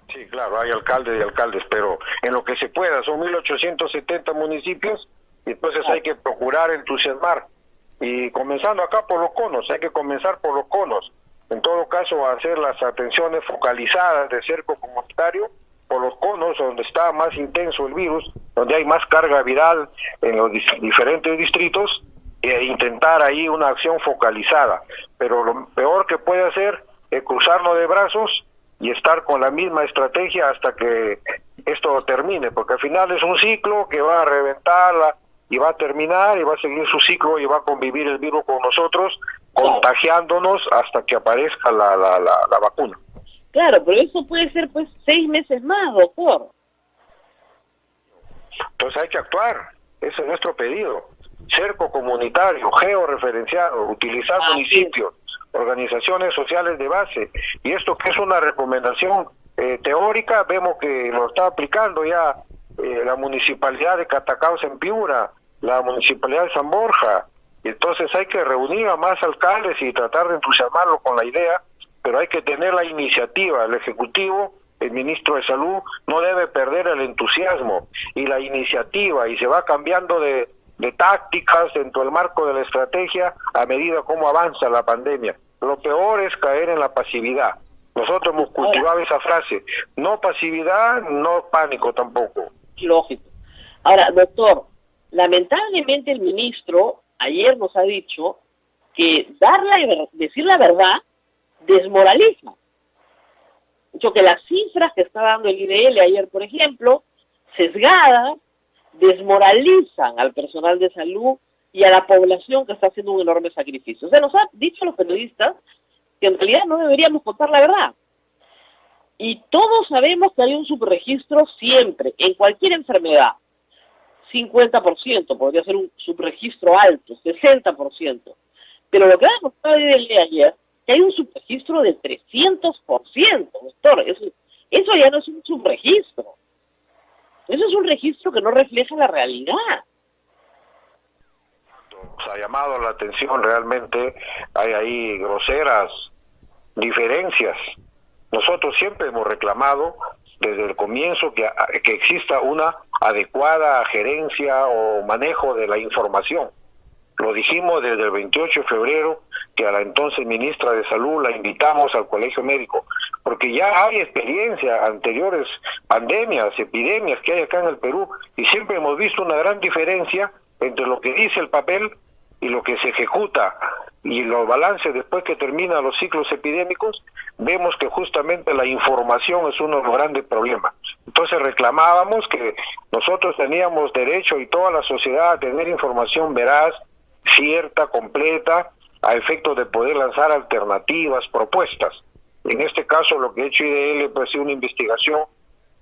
S4: Sí, claro, hay alcaldes y alcaldes, pero en lo que se pueda, son 1.870 municipios, y entonces hay que procurar entusiasmar. Y comenzando acá por los conos, hay que comenzar por los conos. En todo caso, hacer las atenciones focalizadas de cerco comunitario por los conos, donde está más intenso el virus, donde hay más carga viral en los diferentes distritos, e intentar ahí una acción focalizada. Pero lo peor que puede hacer es cruzarnos de brazos y estar con la misma estrategia hasta que esto termine, porque al final es un ciclo que va a reventarla y va a terminar y va a seguir su ciclo y va a convivir el virus con nosotros, contagiándonos hasta que aparezca la vacuna.
S3: Claro, pero eso puede ser pues 6 meses más, doctor.
S4: Entonces hay que actuar, ese es nuestro pedido. Cerco comunitario, georreferenciado, utilizar municipios, organizaciones sociales de base. Y esto que es una recomendación teórica, vemos que lo está aplicando ya la municipalidad de Catacaos en Piura, la municipalidad de San Borja. Y entonces hay que reunir a más alcaldes y tratar de entusiasmarlos con la idea, pero hay que tener la iniciativa. El Ejecutivo, el ministro de Salud, no debe perder el entusiasmo y la iniciativa, y se va cambiando de tácticas dentro del marco de la estrategia a medida como avanza la pandemia. Lo peor es caer en la pasividad. Nosotros hemos cultivado esa frase, no pasividad, no pánico tampoco.
S3: Lógico. Ahora, doctor, Lamentablemente el ministro ayer nos ha dicho que decir la verdad desmoraliza. Dicho que las cifras que está dando el IDL ayer, por ejemplo, sesgadas, desmoralizan al personal de salud y a la población que está haciendo un enorme sacrificio. O sea, nos ha dicho a los periodistas que en realidad no deberíamos contar la verdad. Y todos sabemos que hay un subregistro siempre, en cualquier enfermedad. 50%, podría ser un subregistro alto, 60%. Pero lo que ha demostrado el IDL ayer, que hay un subregistro de 300%, doctor. Eso ya no es un subregistro. Eso es un registro que no refleja la realidad.
S4: Nos ha llamado la atención, realmente hay ahí groseras diferencias. Nosotros siempre hemos reclamado desde el comienzo que exista una adecuada gerencia o manejo de la información. Lo dijimos desde el 28 de febrero, que a la entonces ministra de Salud la invitamos al Colegio Médico, porque ya hay experiencia, anteriores pandemias, epidemias que hay acá en el Perú, y siempre hemos visto una gran diferencia entre lo que dice el papel y lo que se ejecuta, y los balances después que terminan los ciclos epidémicos, vemos que justamente la información es uno de los grandes problemas. Entonces reclamábamos que nosotros teníamos derecho, y toda la sociedad, a tener información veraz, cierta, completa, a efecto de poder lanzar alternativas, propuestas. En este caso lo que ha hecho IDL pues es una investigación,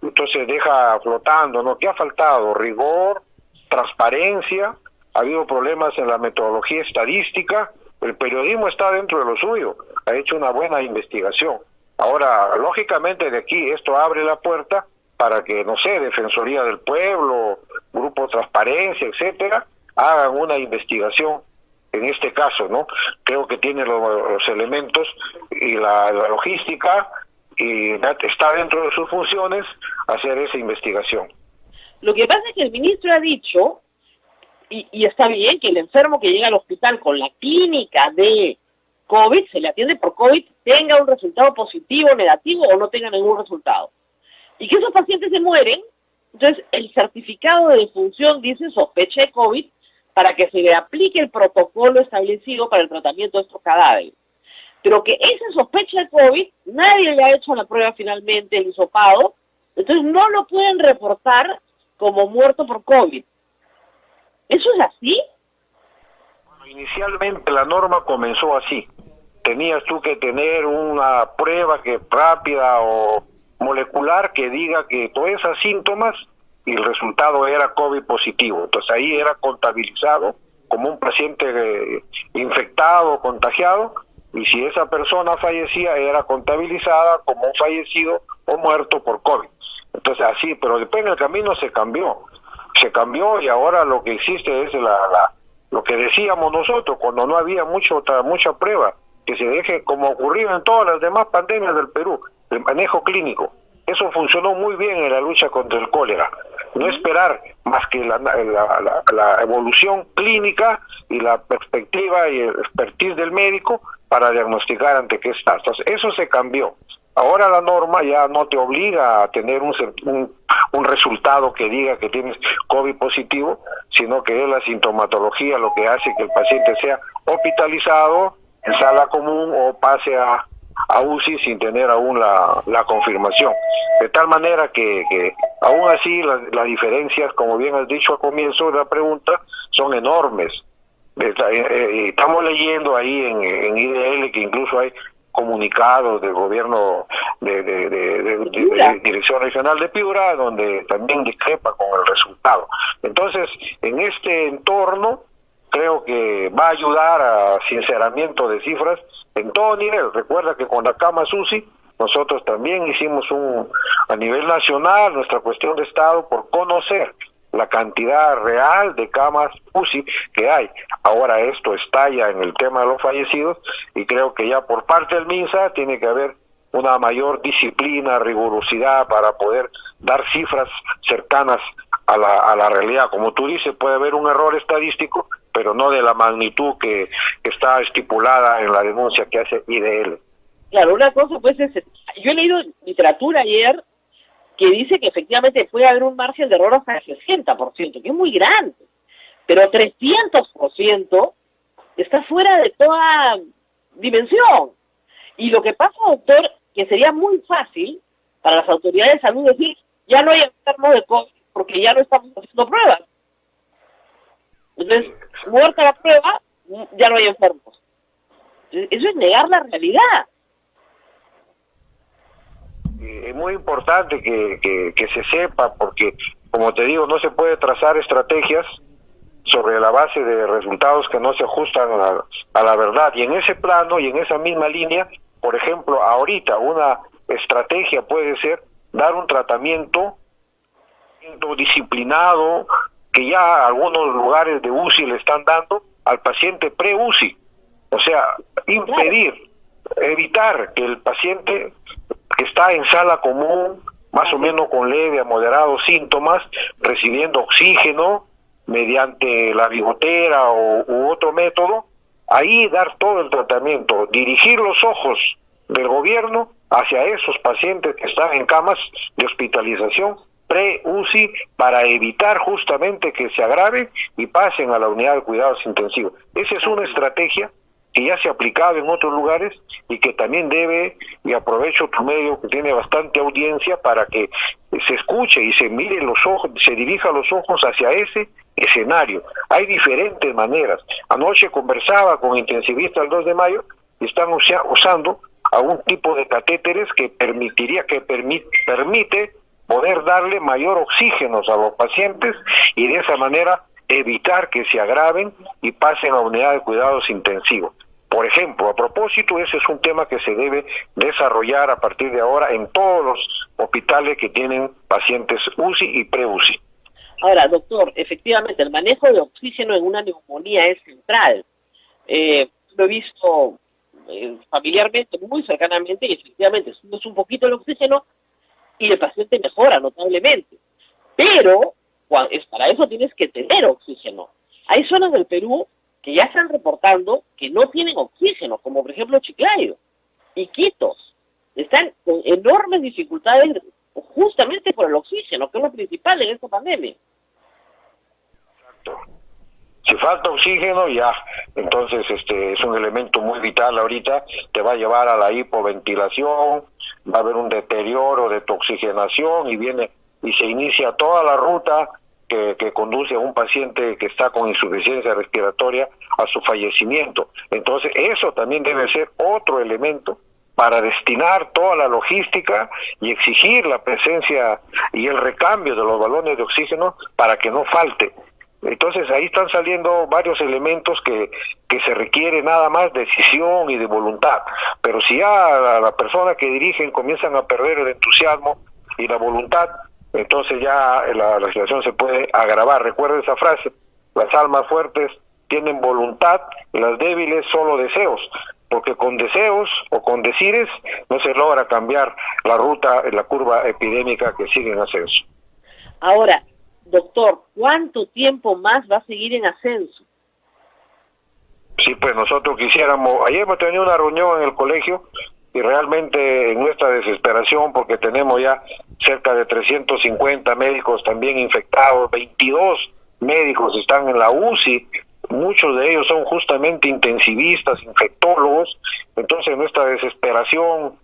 S4: entonces deja flotando, ¿no? ¿Qué ha faltado? Rigor, transparencia, ha habido problemas en la metodología estadística, el periodismo está dentro de lo suyo, ha hecho una buena investigación. Ahora, lógicamente de aquí esto abre la puerta para que, no sé, Defensoría del Pueblo, Grupo Transparencia, etcétera, hagan una investigación en este caso, ¿no? Creo que tiene los elementos y la logística, y está dentro de sus funciones hacer esa investigación.
S3: Lo que pasa es que el ministro ha dicho, y está bien, que el enfermo que llega al hospital con la clínica de COVID, se le atiende por COVID, tenga un resultado positivo, negativo o no tenga ningún resultado. Y que esos pacientes se mueren, entonces el certificado de defunción dice sospecha de COVID, para que se le aplique el protocolo establecido para el tratamiento de estos cadáveres. Pero que esa sospecha de COVID, nadie le ha hecho la prueba finalmente, el hisopado, entonces no lo pueden reportar como muerto por COVID. ¿Eso es así?
S4: Bueno, inicialmente la norma comenzó así. Tenías tú que tener una prueba rápida o molecular que diga que todos esos síntomas, y el resultado era COVID positivo. Entonces ahí era contabilizado como un paciente infectado, contagiado, y si esa persona fallecía era contabilizada como un fallecido o muerto por COVID. Entonces así, pero después en el camino se cambió y ahora lo que existe es lo que decíamos nosotros cuando no había mucha prueba, que se deje, como ocurrió en todas las demás pandemias del Perú, el manejo clínico. Eso funcionó muy bien en la lucha contra el cólera. No esperar más que la evolución clínica y la perspectiva y el expertise del médico para diagnosticar ante qué está. Entonces, eso se cambió. Ahora la norma ya no te obliga a tener un resultado que diga que tienes COVID positivo, sino que es la sintomatología lo que hace que el paciente sea hospitalizado en sala común o pase a UCI sin tener aún la confirmación. De tal manera que aún así las diferencias, como bien has dicho al comienzo de la pregunta, son enormes. Estamos leyendo ahí en IDL que incluso hay comunicados del gobierno de Dirección Regional de Piura, donde también discrepa con el resultado. Entonces, en este entorno, creo que va a ayudar a sinceramiento de cifras en todo nivel. Recuerda que con la cama UCI, nosotros también hicimos a nivel nacional nuestra cuestión de Estado por conocer la cantidad real de camas UCI que hay. Ahora esto estalla en el tema de los fallecidos y creo que ya por parte del MINSA tiene que haber una mayor disciplina, rigurosidad para poder dar cifras cercanas a la realidad. Como tú dices, puede haber un error estadístico, pero no de la magnitud que está estipulada en la denuncia que hace IDL.
S3: Claro, una cosa pues es, yo he leído literatura ayer que dice que efectivamente puede haber un margen de error hasta el 60%, que es muy grande. pero 300% está fuera de toda dimensión. Y lo que pasa, doctor, que sería muy fácil para las autoridades de salud decir, ya no hay enfermos de COVID porque ya no estamos haciendo pruebas. Entonces, muerta la prueba, ya no hay enfermos. Eso es negar la realidad.
S4: Es muy importante que se sepa, porque, como te digo, no se puede trazar estrategias sobre la base de resultados que no se ajustan a la verdad. Y en ese plano y en esa misma línea, por ejemplo, ahorita una estrategia puede ser dar un tratamiento disciplinado que ya algunos lugares de UCI le están dando al paciente pre-UCI. O sea, impedir, evitar que el paciente que está en sala común, más o menos con leve a moderados síntomas, recibiendo oxígeno mediante la bigotera u otro método, ahí dar todo el tratamiento, dirigir los ojos del gobierno hacia esos pacientes que están en camas de hospitalización pre-UCI para evitar justamente que se agrave y pasen a la unidad de cuidados intensivos. Esa es una estrategia que ya se ha aplicado en otros lugares y que también debe, y aprovecho tu medio que tiene bastante audiencia para que se escuche y se mire los ojos, se dirija los ojos hacia ese escenario. Hay diferentes maneras. Anoche conversaba con intensivistas del 2 de mayo y están usando algún tipo de catéteres que permite poder darle mayor oxígeno a los pacientes y de esa manera evitar que se agraven y pasen a unidad de cuidados intensivos. Por ejemplo, a propósito, ese es un tema que se debe desarrollar a partir de ahora en todos los hospitales que tienen pacientes UCI y pre-UCI.
S3: Ahora, doctor, efectivamente, el manejo de oxígeno en una neumonía es central. Lo he visto familiarmente, muy cercanamente, y efectivamente subes un poquito el oxígeno y el paciente mejora notablemente. Pero para eso tienes que tener oxígeno. Hay zonas del Perú que ya están reportando que no tienen oxígeno, como por ejemplo Chiclayo, Iquitos. Están con enormes dificultades justamente por el oxígeno, que es lo principal en esta pandemia.
S4: Exacto. Si falta oxígeno, ya, entonces es un elemento muy vital ahorita, te va a llevar a la hipoventilación, va a haber un deterioro de tu oxigenación y se inicia toda la ruta que conduce a un paciente que está con insuficiencia respiratoria a su fallecimiento. Entonces eso también debe ser otro elemento para destinar toda la logística y exigir la presencia y el recambio de los balones de oxígeno para que no falte. Entonces ahí están saliendo varios elementos que se requiere nada más decisión y de voluntad. Pero si ya la persona que dirigen comienzan a perder el entusiasmo y la voluntad, entonces ya la situación se puede agravar. Recuerda esa frase, las almas fuertes tienen voluntad y las débiles solo deseos, porque con deseos o con decires no se logra cambiar la ruta, la curva epidémica que sigue en ascenso.
S3: Ahora, doctor, ¿cuánto tiempo más va a seguir en ascenso?
S4: Sí, pues nosotros quisiéramos, ayer hemos tenido una reunión en el colegio y realmente en nuestra desesperación, porque tenemos ya cerca de 350 médicos también infectados, 22 médicos están en la UCI, muchos de ellos son justamente intensivistas, infectólogos. Entonces en nuestra desesperación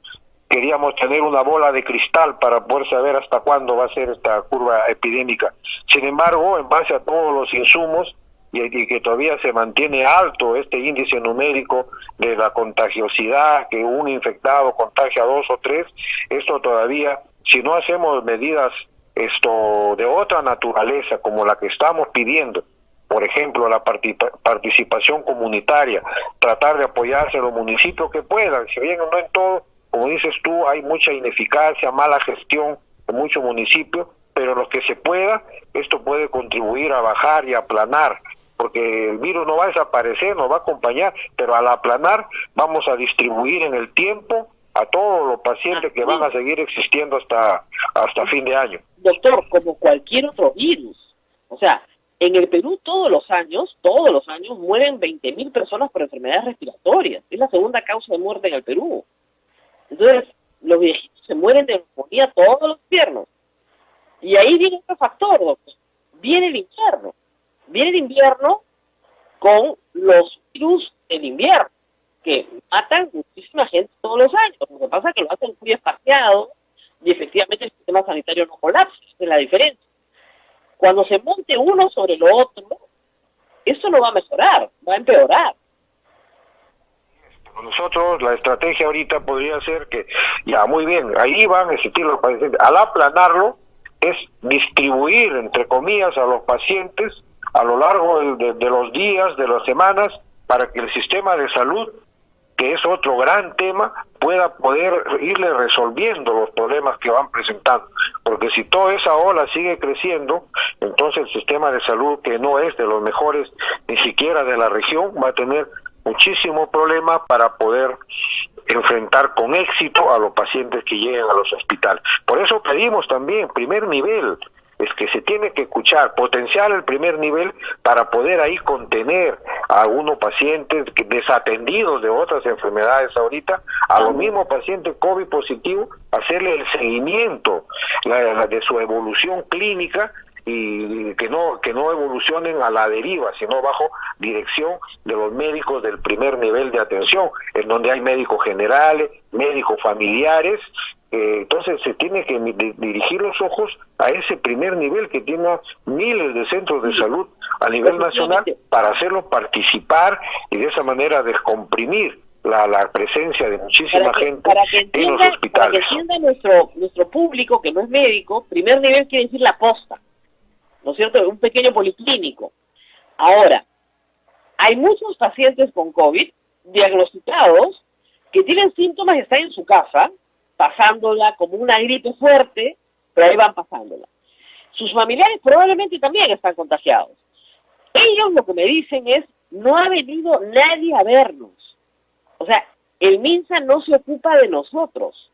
S4: queríamos tener una bola de cristal para poder saber hasta cuándo va a ser esta curva epidémica. Sin embargo, en base a todos los insumos y que todavía se mantiene alto este índice numérico de la contagiosidad, que un infectado contagia a 2 o 3, esto todavía, si no hacemos medidas de otra naturaleza como la que estamos pidiendo, por ejemplo, la participación comunitaria, tratar de apoyarse a los municipios que puedan, si bien no en todo, como dices tú, hay mucha ineficacia, mala gestión en muchos municipios, pero lo que se pueda, esto puede contribuir a bajar y aplanar, porque el virus no va a desaparecer, nos va a acompañar, pero al aplanar vamos a distribuir en el tiempo a todos los pacientes que van a seguir existiendo hasta fin de año.
S3: Doctor, como cualquier otro virus, o sea, en el Perú todos los años mueren 20.000 personas por enfermedades respiratorias. Es la segunda causa de muerte en el Perú. Entonces, los viejitos se mueren de neumonía todos los inviernos. Y ahí viene otro factor, doctor. Viene el invierno. Viene el invierno con los virus del invierno, que matan muchísima gente todos los años. Lo que pasa es que lo hacen muy espaciado y efectivamente el sistema sanitario no colapsa, esa es la diferencia. Cuando se monte uno sobre lo otro, eso no va a mejorar, va a empeorar.
S4: Nosotros, la estrategia ahorita podría ser que, ya, muy bien, ahí van a existir los pacientes. Al aplanarlo, es distribuir, entre comillas, a los pacientes a lo largo de los días, de las semanas, para que el sistema de salud, que es otro gran tema, pueda poder irle resolviendo los problemas que van presentando. Porque si toda esa ola sigue creciendo, entonces el sistema de salud, que no es de los mejores ni siquiera de la región, va a tener muchísimo problema para poder enfrentar con éxito a los pacientes que lleguen a los hospitales. Por eso pedimos también primer nivel, es que se tiene que escuchar, potenciar el primer nivel para poder ahí contener a algunos pacientes desatendidos de otras enfermedades ahorita, a los mismos pacientes COVID positivo, hacerle el seguimiento de su evolución clínica y que no evolucionen a la deriva, sino bajo dirección de los médicos del primer nivel de atención, en donde hay médicos generales, médicos familiares. Entonces se tiene que dirigir los ojos a ese primer nivel que tiene miles de centros de salud a nivel nacional para hacerlos participar y de esa manera descomprimir la presencia de muchísima gente en los hospitales.
S3: Para que entienda nuestro público que no es médico, primer nivel quiere decir la posta, ¿no es cierto? Un pequeño policlínico. Ahora, hay muchos pacientes con COVID diagnosticados que tienen síntomas y están en su casa, pasándola como una gripe fuerte, pero ahí van pasándola. Sus familiares probablemente también están contagiados. Ellos lo que me dicen es, no ha venido nadie a vernos. O sea, el MINSA no se ocupa de nosotros.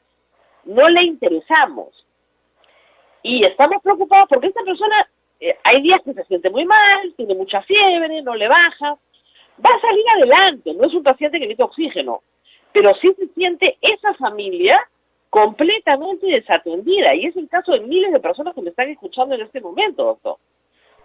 S3: No le interesamos. Y estamos preocupados porque esta persona, hay días que se siente muy mal, tiene mucha fiebre, no le baja. Va a salir adelante, no es un paciente que necesita oxígeno. Pero sí se siente esa familia completamente desatendida, y es el caso de miles de personas que me están escuchando en este momento, doctor.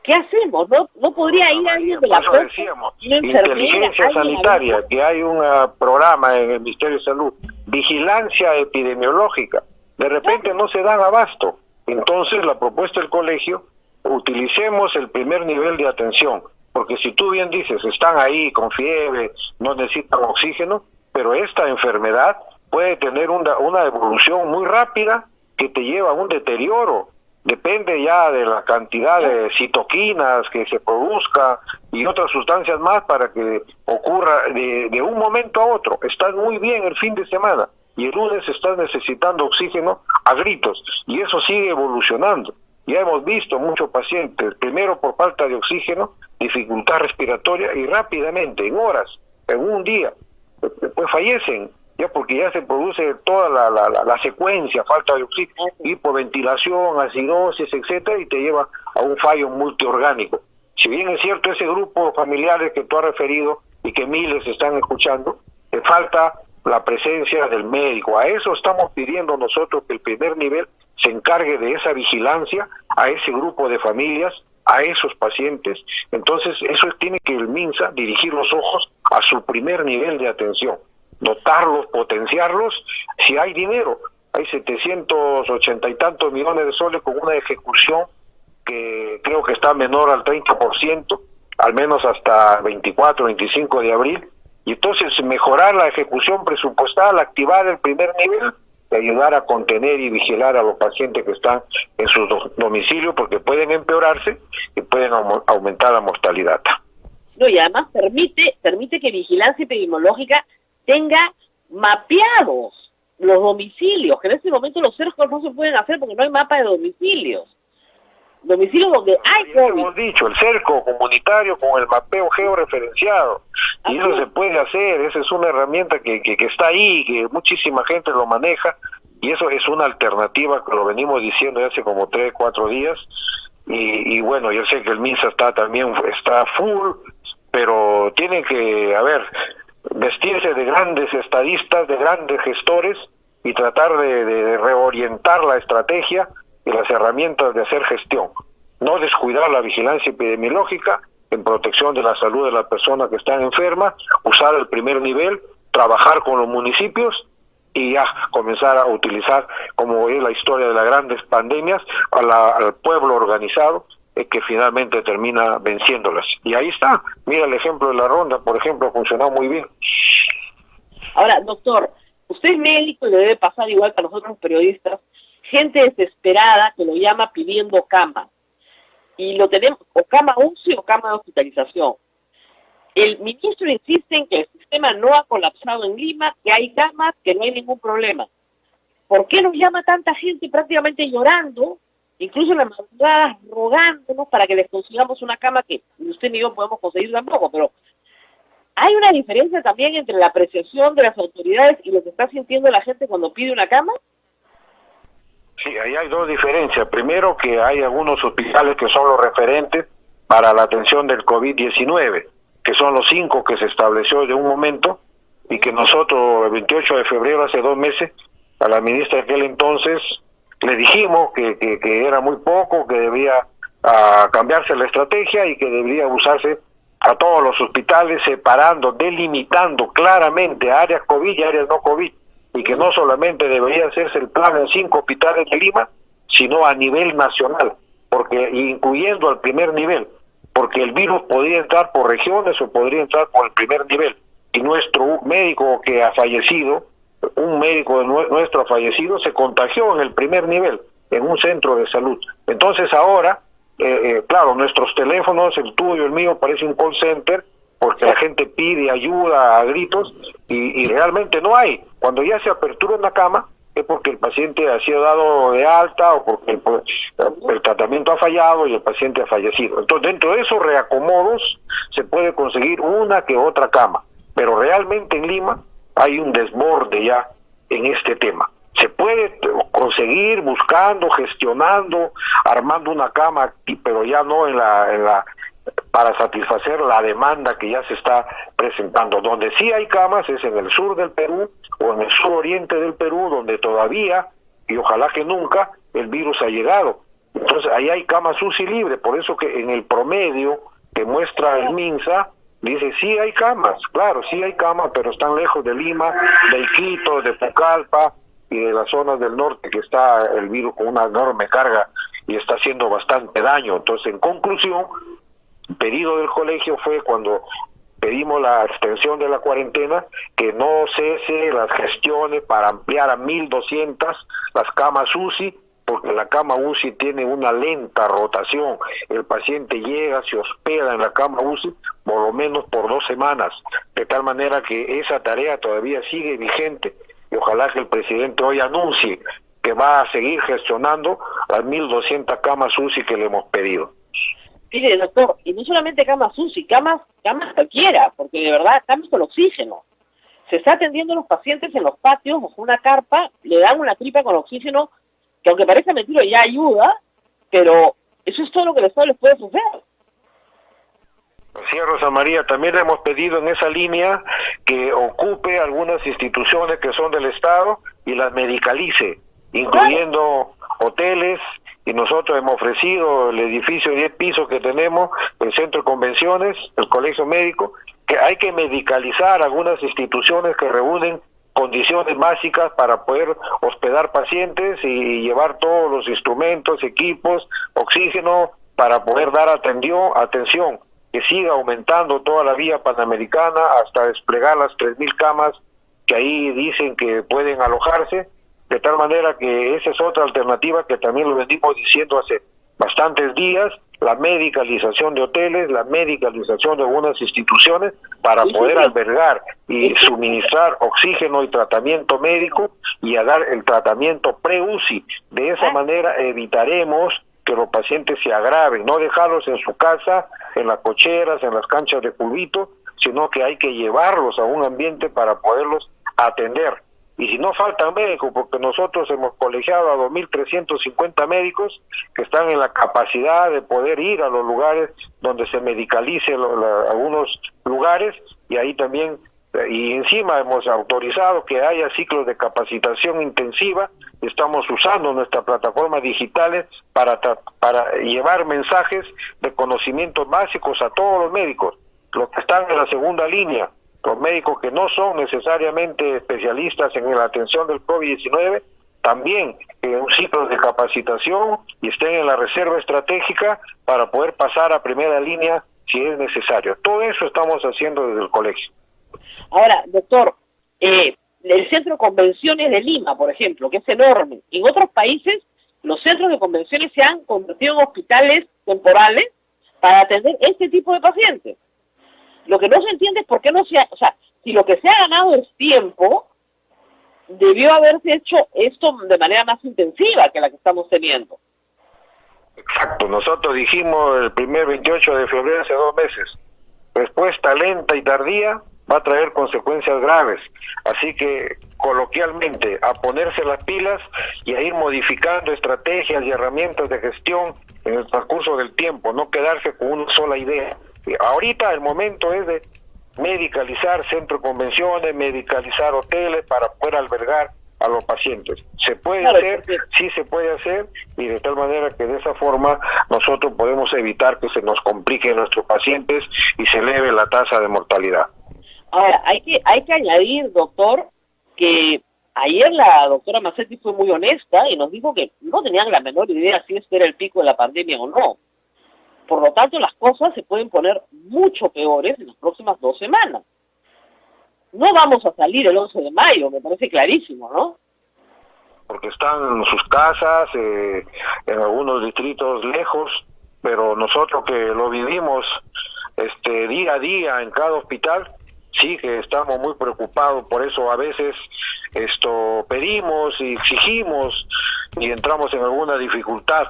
S3: ¿Qué hacemos? ¿No podría ir alguien de la
S4: posta, decíamos, inteligencia sanitaria, que hay un programa en el Ministerio de Salud, vigilancia epidemiológica, de repente no se dan abasto? Entonces la propuesta del colegio, utilicemos el primer nivel de atención, porque si tú bien dices, están ahí con fiebre, no necesitan oxígeno, pero esta enfermedad puede tener una evolución muy rápida que te lleva a un deterioro. Depende ya de la cantidad de citoquinas que se produzca y otras sustancias más para que ocurra de un momento a otro. Estás muy bien el fin de semana y el lunes estás necesitando oxígeno a gritos y eso sigue evolucionando. Ya hemos visto muchos pacientes, primero por falta de oxígeno, dificultad respiratoria y rápidamente, en horas, en un día, pues fallecen. Ya porque ya se produce toda la secuencia, falta de oxígeno, hipoventilación, acidosis, etcétera, y te lleva a un fallo multiorgánico. Si bien es cierto ese grupo de familiares que tú has referido y que miles están escuchando, falta la presencia del médico. A eso estamos pidiendo nosotros que el primer nivel se encargue de esa vigilancia a ese grupo de familias, a esos pacientes. Entonces eso tiene que el MINSA dirigir los ojos a su primer nivel de atención. Dotarlos, potenciarlos, si hay dinero. Hay 780 y tantos millones de soles con una ejecución que creo que está menor al 30%, al menos hasta 24, 25 de abril. Y entonces mejorar la ejecución presupuestal, activar el primer nivel, y ayudar a contener y vigilar a los pacientes que están en sus domicilios, porque pueden empeorarse y pueden aumentar la mortalidad.
S3: No, y además permite que vigilancia epidemiológica tenga mapeados los domicilios, que en este momento los cercos no se pueden hacer porque no hay mapa de domicilios. Domicilios donde hay COVID.
S4: Hemos dicho, el cerco comunitario con el mapeo georreferenciado. Y eso se puede hacer, esa es una herramienta que está ahí, que muchísima gente lo maneja, y eso es una alternativa que lo venimos diciendo hace como 3, 4 días. Y bueno, yo sé que el MINSA está full, pero tienen que, vestirse de grandes estadistas, de grandes gestores y tratar de reorientar la estrategia y las herramientas de hacer gestión. No descuidar la vigilancia epidemiológica en protección de la salud de la persona que está enferma, usar el primer nivel, trabajar con los municipios y ya comenzar a utilizar, como es la historia de las grandes pandemias, al pueblo organizado, que finalmente termina venciéndolas. Y ahí está, mira el ejemplo de la ronda, por ejemplo, ha funcionado muy bien.
S3: Ahora, doctor, usted es médico y le debe pasar igual que a nosotros los periodistas, gente desesperada que lo llama pidiendo cama. Y lo tenemos, o cama UCI o cama de hospitalización. El ministro insiste en que el sistema no ha colapsado en Lima, que hay camas, que no hay ningún problema. ¿Por qué nos llama tanta gente prácticamente llorando, incluso en las madrugadas rogándonos para que les consigamos una cama que ni usted ni yo podemos conseguir tampoco? Pero hay una diferencia también entre la apreciación de las autoridades y lo que está sintiendo la gente cuando pide una cama.
S4: Sí, ahí hay dos diferencias. Primero, que hay algunos hospitales que son los referentes para la atención del COVID-19, que son los 5 que se estableció de un momento, y que nosotros el 28 de febrero, hace 2 meses, a la ministra de aquel entonces le dijimos que era muy poco, que debía cambiarse la estrategia y que debería usarse a todos los hospitales, separando, delimitando claramente áreas COVID y áreas no COVID, y que no solamente debería hacerse el plan en 5 hospitales de Lima, sino a nivel nacional, porque incluyendo al primer nivel, porque el virus podría entrar por regiones o podría entrar por el primer nivel, y nuestro médico que ha fallecido, un médico nuestro ha fallecido, se contagió en el primer nivel, en un centro de salud. Entonces ahora, claro, nuestros teléfonos, el tuyo, el mío, parece un call center, porque la gente pide ayuda a gritos, y realmente no hay. Cuando ya se apertura una cama, es porque el paciente ha sido dado de alta o porque el tratamiento ha fallado y el paciente ha fallecido. Entonces, dentro de esos reacomodos se puede conseguir una que otra cama, pero realmente en Lima hay un desborde ya en este tema. Se puede conseguir buscando, gestionando, armando una cama, pero ya no para satisfacer la demanda que ya se está presentando. Donde sí hay camas es en el sur del Perú o en el suroriente del Perú, donde todavía, y ojalá que nunca, el virus ha llegado. Entonces ahí hay camas UCI libre, por eso que en el promedio que muestra el MINSA, dice sí hay camas, claro, sí hay camas, pero están lejos de Lima, del Quito, de Pucallpa y de las zonas del norte, que está el virus con una enorme carga y está haciendo bastante daño. Entonces, en conclusión, el pedido del colegio fue, cuando pedimos la extensión de la cuarentena, que no cese las gestiones para ampliar a 1.200 las camas UCI, porque la cama UCI tiene una lenta rotación. El paciente llega, se hospeda en la cama UCI por lo menos por 2 semanas, de tal manera que esa tarea todavía sigue vigente, y ojalá que el presidente hoy anuncie que va a seguir gestionando las 1.200 camas UCI que le hemos pedido.
S3: Mire, doctor, y no solamente camas UCI, camas cualquiera, porque de verdad, camas con oxígeno. Se está atendiendo a los pacientes en los patios, bajo una carpa, le dan una tripa con oxígeno, que aunque parezca mentira, ya ayuda, pero eso es todo lo que el Estado les puede ofrecer.
S4: Sí, Rosa María, también le hemos pedido en esa línea que ocupe algunas instituciones que son del Estado y las medicalice, incluyendo hoteles, y nosotros hemos ofrecido el edificio de 10 pisos que tenemos, el centro de convenciones, el colegio médico, que hay que medicalizar algunas instituciones que reúnen condiciones básicas para poder hospedar pacientes y llevar todos los instrumentos, equipos, oxígeno, para poder dar atención, que siga aumentando toda la vía panamericana hasta desplegar las 3.000 camas que ahí dicen que pueden alojarse, de tal manera que esa es otra alternativa que también lo venimos diciendo hace bastantes días, la medicalización de hoteles, la medicalización de algunas instituciones para poder albergar y suministrar oxígeno y tratamiento médico y a dar el tratamiento pre-UCI. De esa manera evitaremos que los pacientes se agraven, no dejarlos en su casa, en las cocheras, en las canchas de fulbito, sino que hay que llevarlos a un ambiente para poderlos atender. Y si no faltan médicos, porque nosotros hemos colegiado a 2.350 médicos que están en la capacidad de poder ir a los lugares donde se medicalice algunos lugares, y ahí también y encima hemos autorizado que haya ciclos de capacitación intensiva. Estamos usando nuestras plataformas digitales para llevar mensajes de conocimientos básicos a todos los médicos, los que están en la segunda línea, los médicos que no son necesariamente especialistas en la atención del COVID-19, también en un ciclo de capacitación y estén en la reserva estratégica para poder pasar a primera línea si es necesario. Todo eso estamos haciendo desde el colegio.
S3: Ahora, doctor, el Centro de Convenciones de Lima, por ejemplo, que es enorme, en otros países los centros de convenciones se han convertido en hospitales temporales para atender este tipo de pacientes. Lo que no se entiende es por qué no se ha, o sea, si lo que se ha ganado es tiempo, debió haberse hecho esto de manera más intensiva que la que estamos teniendo.
S4: Exacto, nosotros dijimos el primer 28 de febrero, hace 2 meses, respuesta lenta y tardía va a traer consecuencias graves, así que coloquialmente a ponerse las pilas y a ir modificando estrategias y herramientas de gestión en el transcurso del tiempo, no quedarse con una sola idea. Ahorita el momento es de medicalizar centros de convenciones, medicalizar hoteles para poder albergar a los pacientes. Se puede hacer, sí se puede hacer, y de tal manera que de esa forma nosotros podemos evitar que se nos compliquen nuestros pacientes y se eleve la tasa de mortalidad.
S3: Ahora, hay que añadir, doctor, que ayer la doctora Mazzetti fue muy honesta y nos dijo que no tenían la menor idea si este era el pico de la pandemia o no. Por lo tanto, las cosas se pueden poner mucho peores en las próximas 2 semanas. No vamos a salir el 11 de mayo, me parece clarísimo, ¿no?
S4: Porque están en sus casas, en algunos distritos lejos, pero nosotros que lo vivimos día a día en cada hospital, sí que estamos muy preocupados. Por eso a veces pedimos y exigimos y entramos en alguna dificultad,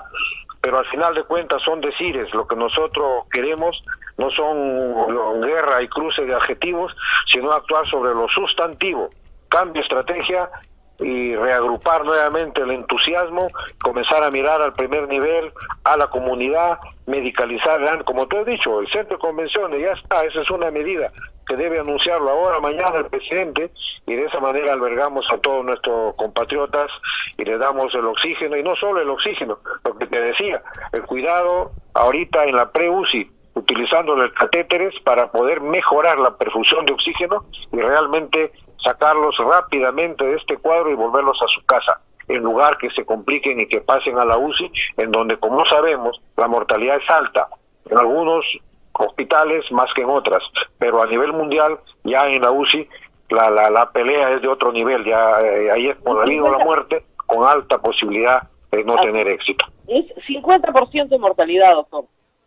S4: pero al final de cuentas son decires. Lo que nosotros queremos no son guerra y cruce de adjetivos, sino actuar sobre lo sustantivo, cambio de estrategia y reagrupar nuevamente el entusiasmo, comenzar a mirar al primer nivel, a la comunidad, medicalizar, como te he dicho, el centro de convenciones, ya está, esa es una medida que debe anunciarlo ahora, mañana el presidente, y de esa manera albergamos a todos nuestros compatriotas y le damos el oxígeno, y no solo el oxígeno, lo que te decía, el cuidado ahorita en la pre-UCI, utilizando los catéteres para poder mejorar la perfusión de oxígeno y realmente sacarlos rápidamente de este cuadro y volverlos a su casa, en lugar que se compliquen y que pasen a la UCI, en donde, como sabemos, la mortalidad es alta, en algunos hospitales más que en otras, pero a nivel mundial, ya en la UCI, la pelea es de otro nivel, ya ahí es por la vida o la muerte, con alta posibilidad de no tener éxito.
S3: Es 50% de mortalidad, doctor,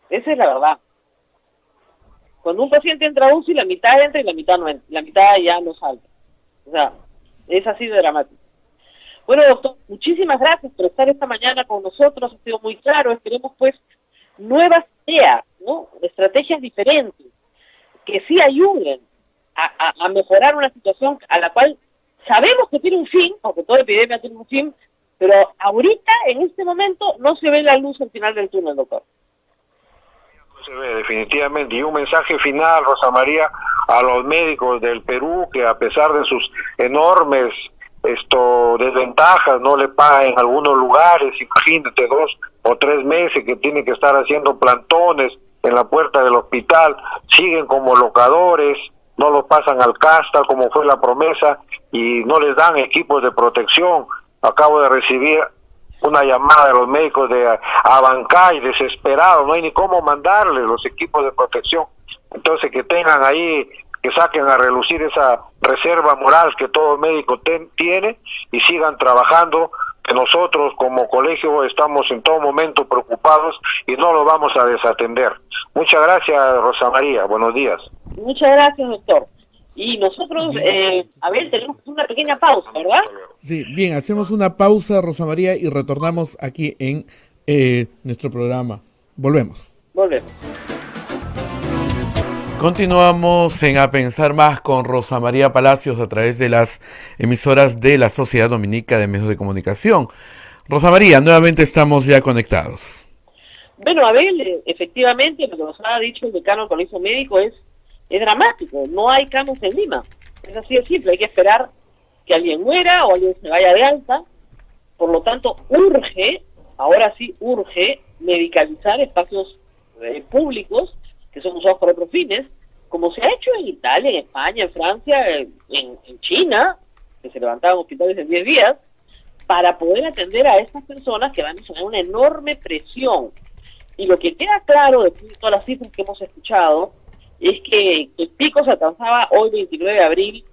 S3: esa es la verdad. Cuando un paciente entra a UCI, la mitad entra y la mitad no entra, la mitad ya no salta. O sea, es así de dramático. Bueno, doctor, muchísimas gracias por estar esta mañana con nosotros, ha sido muy claro. Esperemos pues nuevas ideas, ¿no? Estrategias diferentes, que sí ayuden a mejorar una situación a la cual sabemos que tiene un fin, porque toda epidemia tiene un fin, pero ahorita, en este momento, no se ve la luz al final del túnel, doctor.
S4: Se ve definitivamente. Y un mensaje final, Rosa María, a los médicos del Perú, que a pesar de sus enormes desventajas, no le pagan en algunos lugares, imagínate, 2 o 3 meses que tienen que estar haciendo plantones en la puerta del hospital, siguen como locadores, no los pasan al CASTA como fue la promesa y no les dan equipos de protección. Acabo de recibir una llamada de los médicos de Abancay, desesperados, no hay ni cómo mandarles los equipos de protección. Entonces que tengan ahí, que saquen a relucir esa reserva moral que todo médico tiene y sigan trabajando, que nosotros como colegio estamos en todo momento preocupados y no lo vamos a desatender. Muchas gracias, Rosa María, buenos días.
S3: Muchas gracias, doctor. Y nosotros, a ver, tenemos una pequeña pausa, ¿verdad?
S2: Sí, bien, hacemos una pausa, Rosa María, y retornamos aquí en nuestro programa. Volvemos.
S3: Volvemos.
S2: Continuamos en A Pensar Más con Rosa María Palacios a través de las emisoras de la Sociedad Dominica de Medios de Comunicación. Rosa María, nuevamente estamos ya conectados.
S3: Bueno, Abel, efectivamente, lo que nos ha dicho el decano del Colegio Médico es dramático. No hay camas en Lima. Es así de simple, hay que esperar que alguien muera o alguien se vaya de alta. Por lo tanto, ahora sí urge medicalizar espacios públicos que son usados para otros fines, como se ha hecho en Italia, en España, en Francia, en China, que se levantaban hospitales en 10 días, para poder atender a estas personas que van a tener una enorme presión. Y lo que queda claro de todas las cifras que hemos escuchado es que el pico se alcanzaba hoy 29 de abril,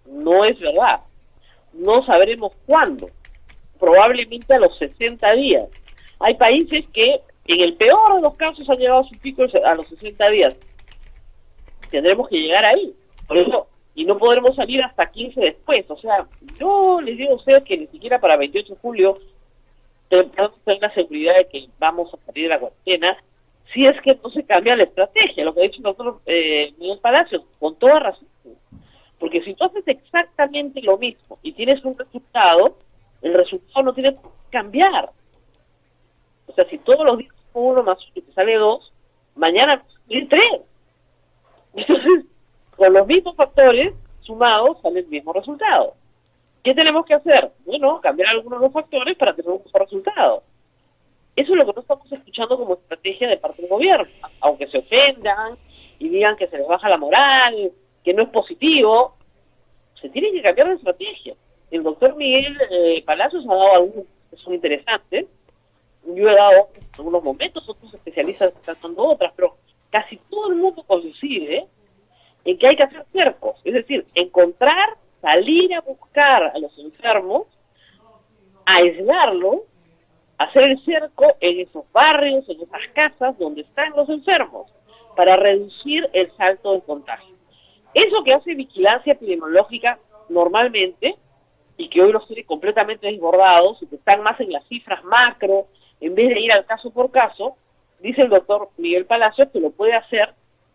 S3: no es verdad. No sabremos cuándo, probablemente a los 60 días. Hay países que en el peor de los casos han llegado a su pico a los 60 días. Tendremos que llegar ahí. Por eso, y no podremos salir hasta 15 después. O sea, yo les digo a ustedes que ni siquiera para 28 de julio tenemos tener la seguridad de que vamos a salir de la cuarentena, si es que no se cambia la estrategia, lo que ha dicho el doctor Miguel Palacios, con toda razón. Porque si tú haces exactamente lo mismo y tienes un resultado, el resultado no tiene que cambiar. O sea, si todos los días 1 más 1 te sale 2, mañana sale 3. Entonces, con los mismos factores sumados sale el mismo resultado. ¿Qué tenemos que hacer? Bueno, cambiar algunos de los factores para tener un mejor resultado. Eso es lo que no estamos escuchando como estrategia de parte del gobierno. Aunque se ofendan y digan que se les baja la moral, que no es positivo, se tiene que cambiar de estrategia. El doctor Miguel Palacios ha dado algunos que son interesantes. Yo he dado algunos momentos, otros especialistas están dando otras, pero casi todo el mundo coincide en que hay que hacer cercos. Es decir, encontrar, salir a buscar a los enfermos, aislarlos, hacer el cerco en esos barrios, en esas casas donde están los enfermos, para reducir el salto de contagio. Eso que hace vigilancia epidemiológica normalmente, y que hoy los tiene completamente desbordados, y que están más en las cifras macro, en vez de ir al caso por caso, dice el doctor Miguel Palacios que lo puede hacer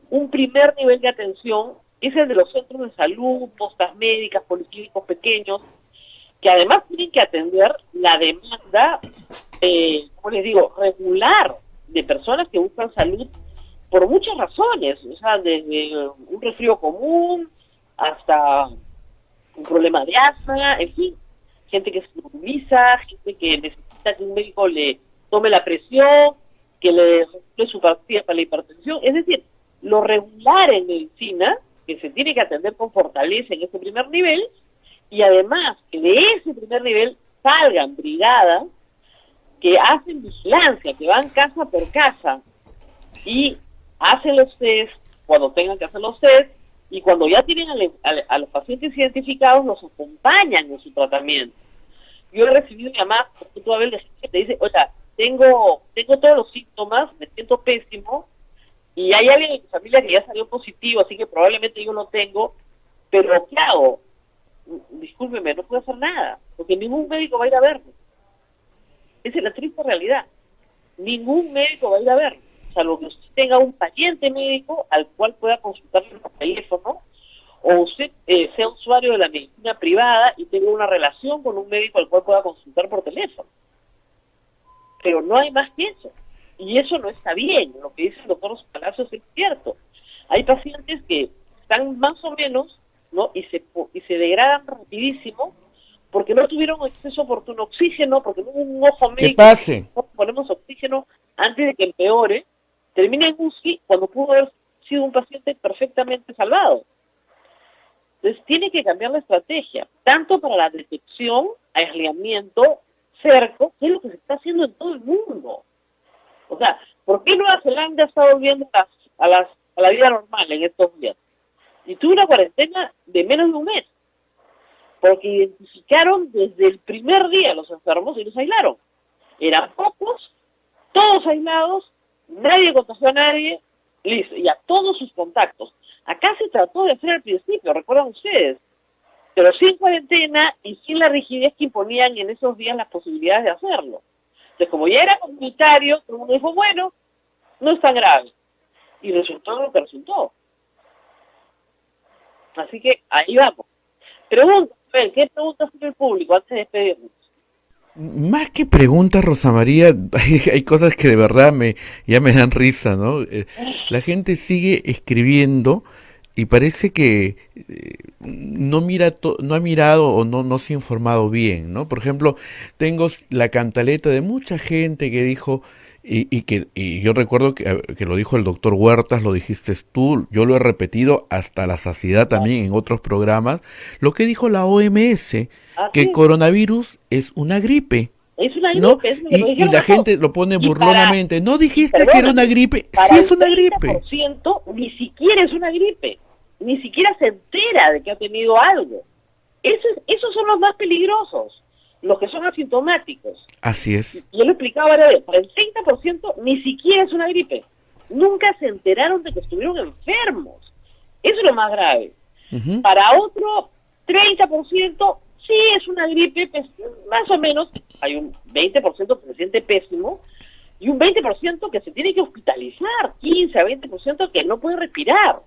S3: un primer nivel de atención, es el de los centros de salud, postas médicas, policlínicos pequeños, que además tienen que atender la demanda, como les digo, regular de personas que buscan salud por muchas razones, o sea, desde un resfrío común hasta un problema de asma, en fin, gente que se nebuliza, gente que necesita que un médico le tome la presión, que le recule su pastilla para la hipertensión, es decir, lo regular en medicina, que se tiene que atender con fortaleza en ese primer nivel, y además que de ese primer nivel salgan brigadas que hacen vigilancia, que van casa por casa y hacen los test cuando tengan que hacer los test, y cuando ya tienen a los pacientes identificados, los acompañan en su tratamiento. Yo he recibido llamadas puntuales de gente que te dice, oiga, tengo todos los síntomas, me siento pésimo, y hay alguien en mi familia que ya salió positivo, así que probablemente yo lo tengo, pero ¿qué hago? Discúlpeme, no puedo hacer nada, porque ningún médico va a ir a verme. Esa es la triste realidad. Ningún médico va a ir a verme, salvo que usted tenga un paciente médico al cual pueda consultarle por teléfono, o usted sea usuario de la medicina privada y tenga una relación con un médico al cual pueda consultar por teléfono. Pero no hay más que eso. Y eso no está bien. Lo que dice el doctor Palacios es cierto. Hay pacientes que están más o menos, ¿no? y se degradan rapidísimo porque no tuvieron acceso oportuno a oxígeno, porque no hubo un ojo médico.
S2: ¿Qué pase?
S3: Ponemos oxígeno antes de que empeore, termina en UCI cuando pudo haber sido un paciente perfectamente salvado. Entonces tiene que cambiar la estrategia, tanto para la detección, aislamiento, cerco, que es lo que se está haciendo en todo el mundo. O sea, ¿por qué Nueva Zelanda está volviendo a la vida normal en estos días? Y tuvo una cuarentena de menos de un mes, porque identificaron desde el primer día a los enfermos y los aislaron. Eran pocos, todos aislados, nadie contagió a nadie, listo, y a todos sus contactos. Acá se trató de hacer al principio, recuerdan ustedes, pero sin cuarentena y sin la rigidez que imponían en esos días las posibilidades de hacerlo. Entonces, como ya era comunitario, todo el mundo dijo, bueno, no es tan grave. Y resultó lo que resultó. Así que ahí vamos. Pregunta, ¿qué preguntas tiene el público antes de despedirnos?
S2: Más que preguntas, Rosa María, hay cosas que de verdad ya me dan risa, ¿no? La gente sigue escribiendo y parece que no ha mirado o no se ha informado bien, ¿no? Por ejemplo, tengo la cantaleta de mucha gente que dijo, y yo recuerdo que lo dijo el doctor Huertas, lo dijiste tú, yo lo he repetido hasta la saciedad también en otros programas, lo que dijo la OMS, que el
S3: Así
S2: coronavirus es una gripe.
S3: es una
S2: ¿No?
S3: gripe, es lo que nos
S2: Y
S3: dijeron
S2: la
S3: a todos.
S2: gente lo pone
S3: Y para,
S2: burlonamente. ¿No
S3: y
S2: dijiste que era una
S3: perdóname,
S2: gripe?
S3: para
S2: Sí
S3: el
S2: es una gripe.
S3: 30% ni siquiera es una gripe, ni siquiera se entera de que ha tenido algo. Esos son los más peligrosos, los que son asintomáticos.
S2: Así es.
S3: Yo lo explicaba varias veces, para el 30% ni siquiera es una gripe. Nunca se enteraron de que estuvieron enfermos. Eso es lo más grave.
S2: Ujú.
S3: Para otro 30% sí es una gripe, pues, más o menos. Hay un 20% que se siente pésimo y un 20% que se tiene que hospitalizar, 15 a 20% que no puede respirar.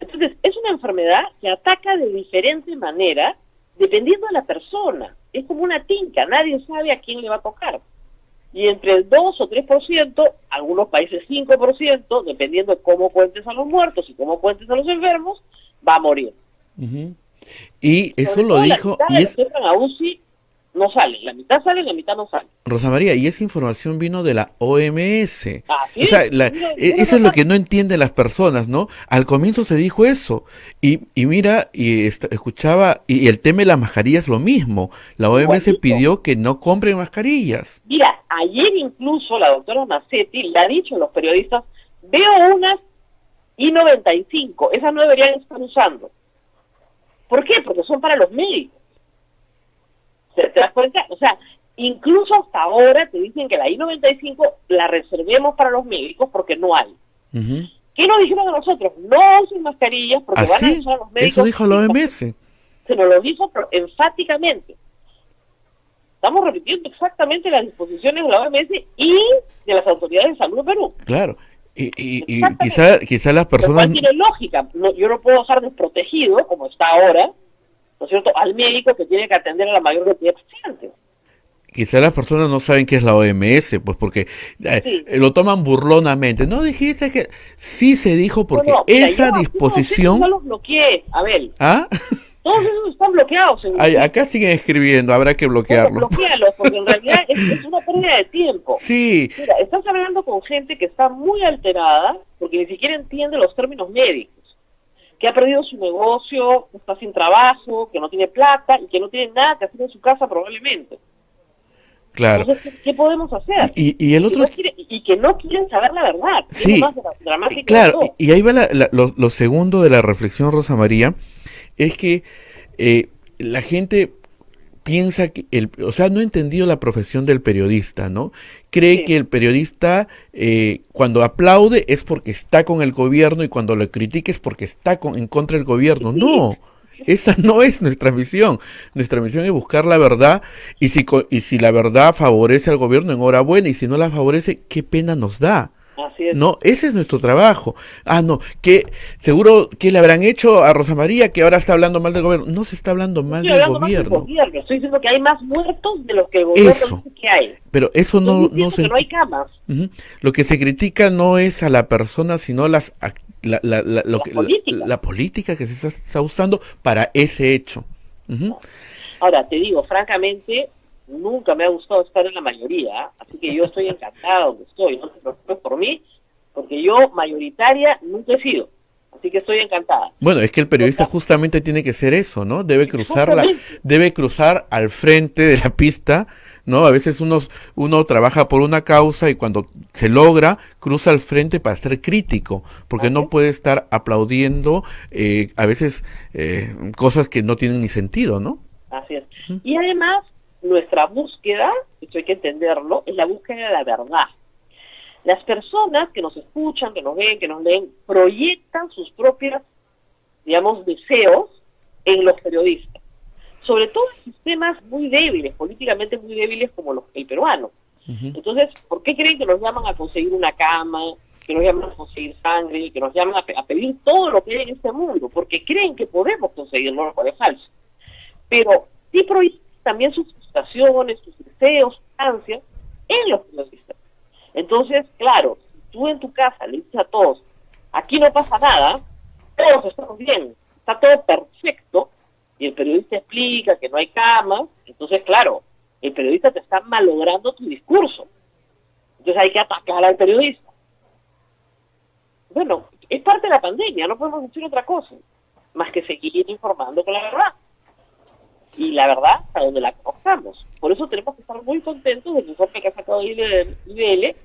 S3: Entonces, es una enfermedad que ataca de diferente manera dependiendo de la persona. Es como una tinca, nadie sabe a quién le va a tocar. Y entre el 2 o 3%, algunos países 5%, dependiendo de cómo cuentes a los muertos y cómo cuentes a los enfermos, va a morir.
S2: Ujú. Y eso
S3: Sobre
S2: lo
S3: todo
S2: dijo,
S3: la mitad
S2: y
S3: de los
S2: es,
S3: que entran a UCI no salen, la mitad salen, la mitad no salen.
S2: Rosa María, y esa información vino de la OMS.
S3: Así
S2: O sea,
S3: es,
S2: eso es lo que no entienden las personas, ¿no? Al comienzo se dijo eso. Y mira, escuchaba, y el tema de las mascarillas lo mismo. La OMS
S3: igualito.
S2: pidió que no compren mascarillas.
S3: Mira, ayer incluso la doctora Macetti le ha dicho a los periodistas, veo unas I95, esas no deberían estar usando. ¿Por qué? Porque son para los médicos. ¿Te das cuenta? O sea, incluso hasta ahora te dicen que la I95 la reservemos para los médicos porque no hay.
S2: Ujú.
S3: ¿Qué nos dijeron a nosotros? No usen mascarillas porque van a
S2: Así,
S3: usar los médicos.
S2: eso dijo la OMS.
S3: Se nos lo dijo enfáticamente. Estamos repitiendo exactamente las disposiciones de la OMS y de las autoridades de salud de Perú.
S2: Claro. Y
S3: Exactamente.
S2: quizá las
S3: Lo
S2: personas...
S3: cual tiene lógica. No, yo no puedo dejar desprotegido, como está ahora, ¿no es cierto?, al médico que tiene que atender a la mayor cantidad de pacientes.
S2: Quizá las personas no saben qué es la OMS, pues porque
S3: Sí.
S2: lo toman burlonamente. No dijiste que sí se dijo porque
S3: No, mira,
S2: esa
S3: yo todos
S2: disposición...
S3: esos ya los bloqueé, Abel.
S2: ¿Ah?
S3: Todos esos están bloqueados.
S2: Ay, acá siguen escribiendo, habrá que
S3: Bueno,
S2: bloquearlos.
S3: bloquéalos, porque en realidad es una pérdida de tiempo.
S2: Sí,
S3: Mira, estás hablando con gente que está muy alterada porque ni siquiera entiende los términos médicos, que ha perdido su negocio, que está sin trabajo, que no tiene plata y que no tiene nada que hacer en su casa probablemente.
S2: claro.
S3: Entonces, ¿qué podemos hacer?
S2: Y el otro...
S3: Y que no quieren saber la verdad. Es
S2: Sí,
S3: lo más dramático de
S2: claro,
S3: todo.
S2: y ahí va lo segundo de la reflexión, Rosa María, es que la gente piensa que, o sea, no ha entendido la profesión del periodista, ¿no? Cree
S3: Sí.
S2: que el periodista cuando aplaude es porque está con el gobierno y cuando lo critica es porque está en contra del gobierno.
S3: Sí.
S2: No, esa no es nuestra misión. Nuestra misión es buscar la verdad y si la verdad favorece al gobierno, enhorabuena, y si no la favorece, qué pena nos da.
S3: Así es.
S2: No, ese es nuestro trabajo. Ah, no, que seguro que le habrán hecho a Rosa María que ahora está hablando mal del gobierno. No se está hablando mal
S3: Estoy
S2: del
S3: hablando más del
S2: gobierno.
S3: gobierno. Estoy diciendo que hay más muertos de los que el gobierno
S2: Eso.
S3: dice que hay.
S2: Pero eso
S3: Estoy
S2: no
S3: diciendo
S2: se
S3: que no hay camas.
S2: Ujú. Lo que se critica no es a la persona, sino
S3: Política.
S2: la política que se está usando para ese hecho. Ujú.
S3: Ahora, te digo, francamente, nunca me ha gustado estar en la mayoría, así que yo estoy encantada donde estoy. No te preocupes por mí, porque yo mayoritaria nunca he sido. Así que estoy encantada.
S2: Bueno, es que el periodista
S3: Total.
S2: justamente tiene que ser eso, ¿no? Debe
S3: Exactamente.
S2: debe cruzar al frente de la pista, ¿no? A veces uno trabaja por una causa y cuando se logra, cruza al frente para ser crítico, porque
S3: Así
S2: no
S3: es.
S2: puede estar aplaudiendo a veces cosas que no tienen ni sentido, ¿no?
S3: Así es. Y además, nuestra búsqueda, esto hay que entenderlo, es la búsqueda de la verdad. Las personas que nos escuchan, que nos ven, que nos leen, proyectan sus propios, digamos, deseos en los periodistas. Sobre todo en sistemas muy débiles, políticamente muy débiles como el peruano.
S2: Ujú.
S3: Entonces, ¿por qué creen que nos llaman a conseguir una cama, que nos llaman a conseguir sangre, que nos llaman a pedir todo lo que hay en este mundo? Porque creen que podemos conseguirlo, lo cual es falso. Pero sí proyectan también sus frustraciones, sus deseos, sus ansias en los periodistas. Entonces, claro, si tú en tu casa le dices a todos, aquí no pasa nada, todos estamos bien, está todo perfecto, y el periodista explica que no hay camas, entonces claro, el periodista te está malogrando tu discurso. Entonces hay que atacar al periodista. Bueno, es parte de la pandemia, no podemos decir otra cosa, más que seguir informando con la verdad. Y la verdad, a donde la conozcamos. Por eso tenemos que estar muy contentos del informe que ha sacado IBL,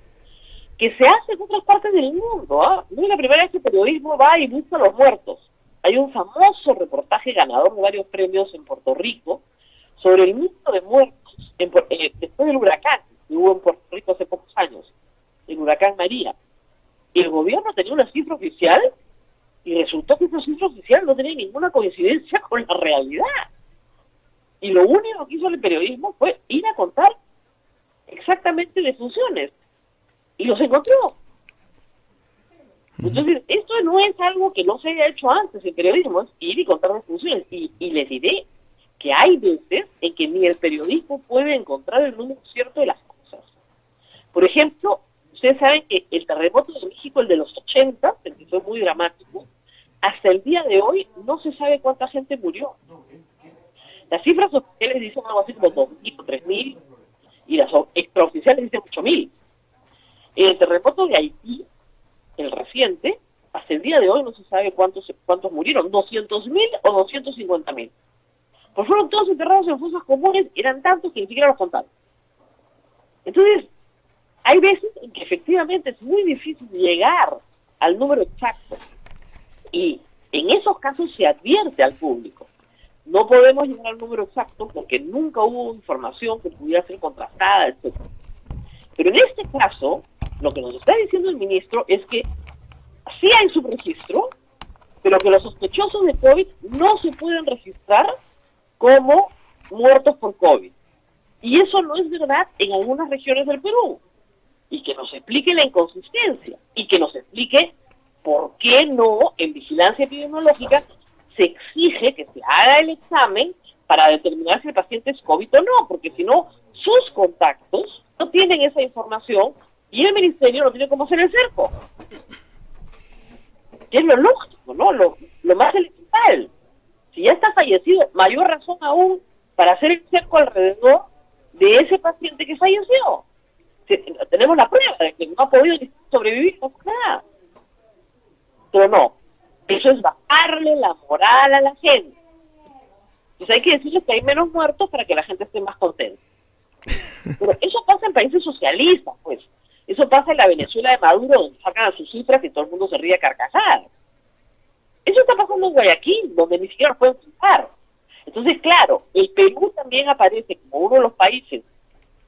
S3: que se hace en otras partes del mundo. No es la primera vez que el periodismo va y busca a los muertos. Hay un famoso reportaje ganador de varios premios en Puerto Rico sobre el número de muertos después del huracán que hubo en Puerto Rico hace pocos años, el huracán María. El gobierno tenía una cifra oficial y resultó que esa cifra oficial no tenía ninguna coincidencia con la realidad. Y lo único que hizo el periodismo fue ir a contar exactamente defunciones. Y los encontró. Entonces, esto no es algo que no se haya hecho antes en periodismo, es ir y contar defunciones. Y les diré que hay veces en que ni el periodismo puede encontrar el número cierto de las cosas. Por ejemplo, ustedes saben que el terremoto de México, el de los 80, el que fue muy dramático, hasta el día de hoy no se sabe cuánta gente murió. Las cifras oficiales dicen algo así como 2.000 o 3.000, y las extraoficiales dicen 8.000. En el terremoto de Haití, el reciente, hasta el día de hoy no se sabe cuántos murieron, 200.000 o 250.000. Pues fueron todos enterrados en fosas comunes, eran tantos que ni siquiera los contaron. Entonces, hay veces en que efectivamente es muy difícil llegar al número exacto, y en esos casos se advierte al público. No podemos llegar al número exacto porque nunca hubo información que pudiera ser contrastada, etc. Pero en este caso, lo que nos está diciendo el ministro es que sí hay subregistro, pero que los sospechosos de COVID no se pueden registrar como muertos por COVID. Y eso no es verdad en algunas regiones del Perú. Y que nos explique la inconsistencia, y que nos explique por qué no en vigilancia epidemiológica se exige que se haga el examen para determinar si el paciente es COVID o no, porque si no, sus contactos no tienen esa información y el ministerio no tiene cómo hacer el cerco. Que es lo lógico, ¿no? Lo más elemental. Si ya está fallecido, mayor razón aún para hacer el cerco alrededor de ese paciente que falleció. Tenemos la prueba de que no ha podido sobrevivir, no pasa nada. Pero no, eso es bajarle la moral a la gente. Entonces hay que decirles que hay menos muertos para que la gente esté más contenta. Pero eso pasa en países socialistas, pues. Eso pasa en la Venezuela de Maduro, donde sacan a sus cifras y todo el mundo se ríe a carcajadas. Eso está pasando en Guayaquil, donde ni siquiera los pueden contar. Entonces, claro, el Perú también aparece como uno de los países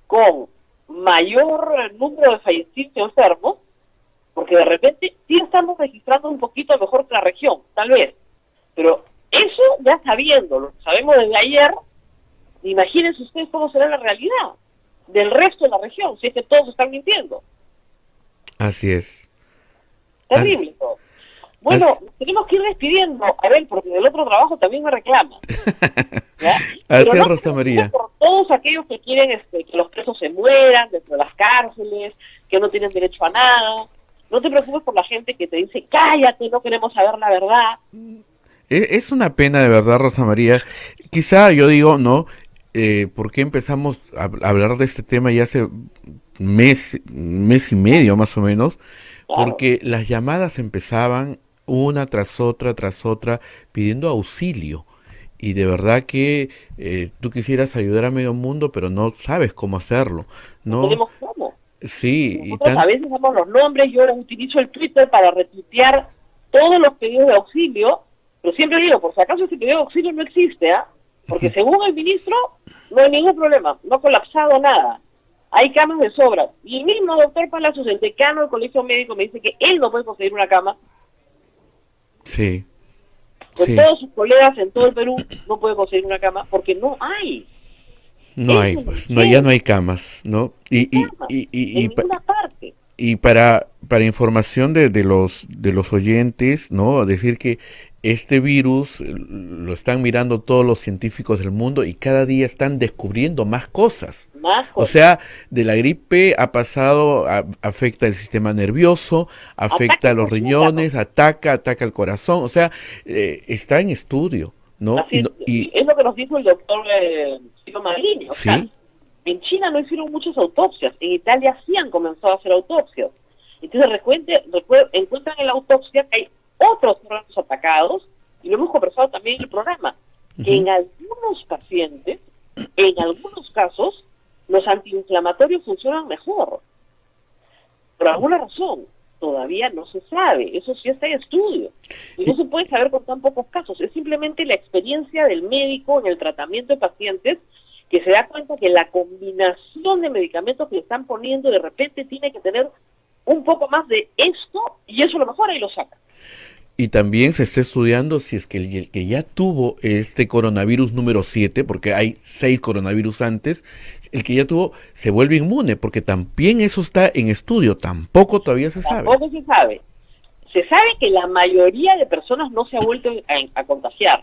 S3: con mayor número de fallecidos y enfermos, porque de repente sí estamos registrando un poquito mejor que la región, tal vez. Pero eso ya sabiendo, lo sabemos desde ayer, imagínense ustedes cómo será la realidad del resto de la región, si es que todos están mintiendo.
S2: Así es.
S3: Terrible todo. Bueno, tenemos que ir despidiendo, a ver, porque del otro trabajo también me reclama. ¿Ya?
S2: Así
S3: Pero
S2: es, Rosa María.
S3: por todos aquellos que quieren que los presos se mueran dentro de las cárceles, que no tienen derecho a nada. No te preocupes por la gente que te dice, cállate, no queremos saber la verdad.
S2: Es una pena de verdad, Rosa María. Quizá yo digo, ¿no? ¿Por qué empezamos a hablar de este tema ya hace mes y medio más o menos?
S3: Claro.
S2: Porque las llamadas empezaban una tras otra, pidiendo auxilio. Y de verdad que tú quisieras ayudar a medio mundo, pero no sabes cómo hacerlo,
S3: No
S2: ¿no?
S3: tenemos cómo.
S2: Sí,
S3: Nosotros a veces damos los nombres, yo utilizo el Twitter para retuitear todos los pedidos de auxilio, pero siempre digo, por si acaso ese pedido de auxilio no existe, porque según el ministro no hay ningún problema, no ha colapsado nada, hay camas de sobra. Y el mismo doctor Palacios, el decano del colegio médico, me dice que él no puede conseguir una cama,
S2: sí,
S3: con
S2: sí.
S3: todos sus colegas en todo el Perú no puede conseguir una cama, porque no hay.
S2: No
S3: Eso
S2: hay,
S3: es lo
S2: pues,
S3: que
S2: no, ya
S3: es.
S2: no hay camas, ¿no?
S3: Camas, en ninguna parte.
S2: Y para para información de los oyentes, ¿no? Decir que este virus lo están mirando todos los científicos del mundo y cada día están descubriendo más cosas. O sea, de la gripe ha pasado, afecta el sistema nervioso, afecta a los riñones, ataca el corazón, o sea, está en estudio, ¿no?
S3: Es lo que nos dijo el doctor Ciro Magrini. O sea, en China no hicieron muchas autopsias, en Italia sí han comenzado a hacer autopsias. Entonces encuentran en la autopsia que hay otros órganos atacados, y lo hemos conversado también en el programa, que en algunos pacientes, en algunos casos, los antiinflamatorios funcionan mejor. Por alguna razón, todavía no se sabe, eso sí está en estudio. Y no se puede saber con tan pocos casos, es simplemente la experiencia del médico en el tratamiento de pacientes que se da cuenta que la combinación de medicamentos que le están poniendo de repente tiene que tener un poco más de esto, y eso lo mejora y lo saca.
S2: Y también se está estudiando si es que el que ya tuvo este coronavirus número 7, porque hay 6 coronavirus antes, el que ya tuvo se vuelve inmune, porque también eso está en estudio, tampoco todavía se sabe.
S3: Tampoco se sabe. Se sabe que la mayoría de personas no se ha vuelto a contagiar,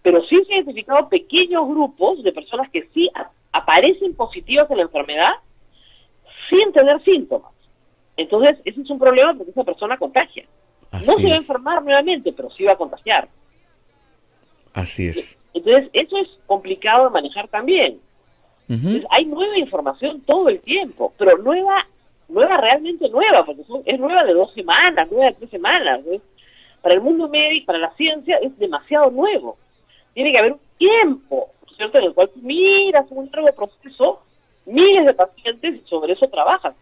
S3: pero sí se han identificado pequeños grupos de personas que sí aparecen positivas en la enfermedad sin tener síntomas. Entonces, ese es un problema porque esa persona contagia. No se va a enfermar nuevamente, pero sí va a contagiar.
S2: Así es.
S3: Entonces, eso es complicado de manejar también. Entonces, hay nueva información todo el tiempo, pero nueva realmente nueva, porque es nueva de 2 semanas, nueva de 3 semanas. Entonces, para el mundo médico, para la ciencia, es demasiado nuevo. Tiene que haber un tiempo, ¿cierto?, en el cual tú miras un largo proceso, miles de pacientes, y sobre eso trabajas.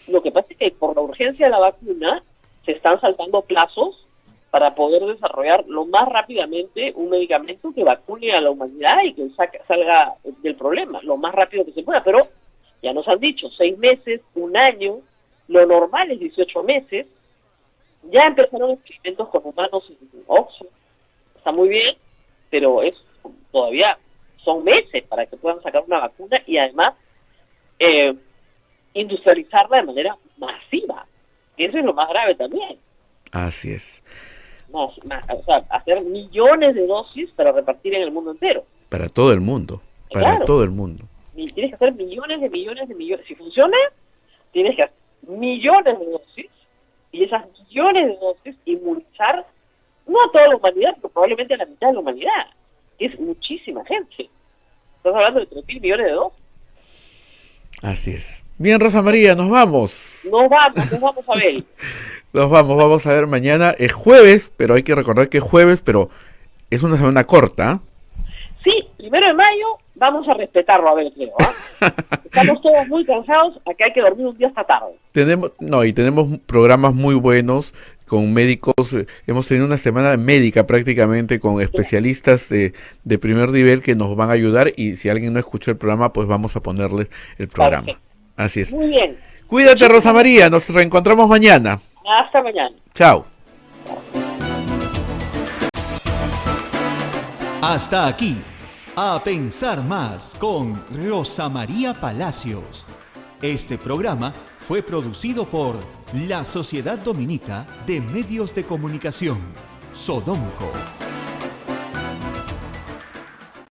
S3: Lo que pasa es que por la urgencia de la vacuna se están saltando plazos para poder desarrollar lo más rápidamente un medicamento que vacune a la humanidad y que salga del problema lo más rápido que se pueda. Pero ya nos han dicho 6 meses, 1 año, lo normal es 18 meses. Ya empezaron experimentos con humanos en Oxford, está muy bien, pero todavía son meses para que puedan sacar una vacuna y además industrializarla de manera masiva. Eso es lo más grave también.
S2: Así es.
S3: O sea, hacer millones de dosis para repartir en el mundo entero.
S2: Para todo el mundo. Para todo el mundo.
S3: Y tienes que hacer millones. Si funciona, tienes que hacer millones de dosis. Y esas millones de dosis inmunizar, no a toda la humanidad, pero probablemente a la mitad de la humanidad. Es muchísima gente. Estás hablando de 3.000 millones de dosis.
S2: Así es. Bien, Rosa María, nos vamos.
S3: Nos vamos a ver.
S2: Vamos a ver mañana. Es jueves, pero hay que recordar que es jueves, pero es una semana corta.
S3: Sí, 1 de mayo vamos a respetarlo, a ver, creo. Estamos todos muy cansados, acá hay que dormir un día hasta tarde.
S2: Tenemos programas muy buenos con médicos, hemos tenido una semana médica prácticamente con especialistas de primer nivel que nos van a ayudar, y si alguien no escuchó el programa, pues vamos a ponerles el programa. Perfecto. Así es.
S3: Muy bien.
S2: Cuídate, Rosa María, nos reencontramos mañana.
S3: Hasta mañana.
S2: Chao.
S1: Hasta aquí, A Pensar Más con Rosa María Palacios. Este programa fue producido por la Sociedad Dominica de Medios de Comunicación, Sodomco.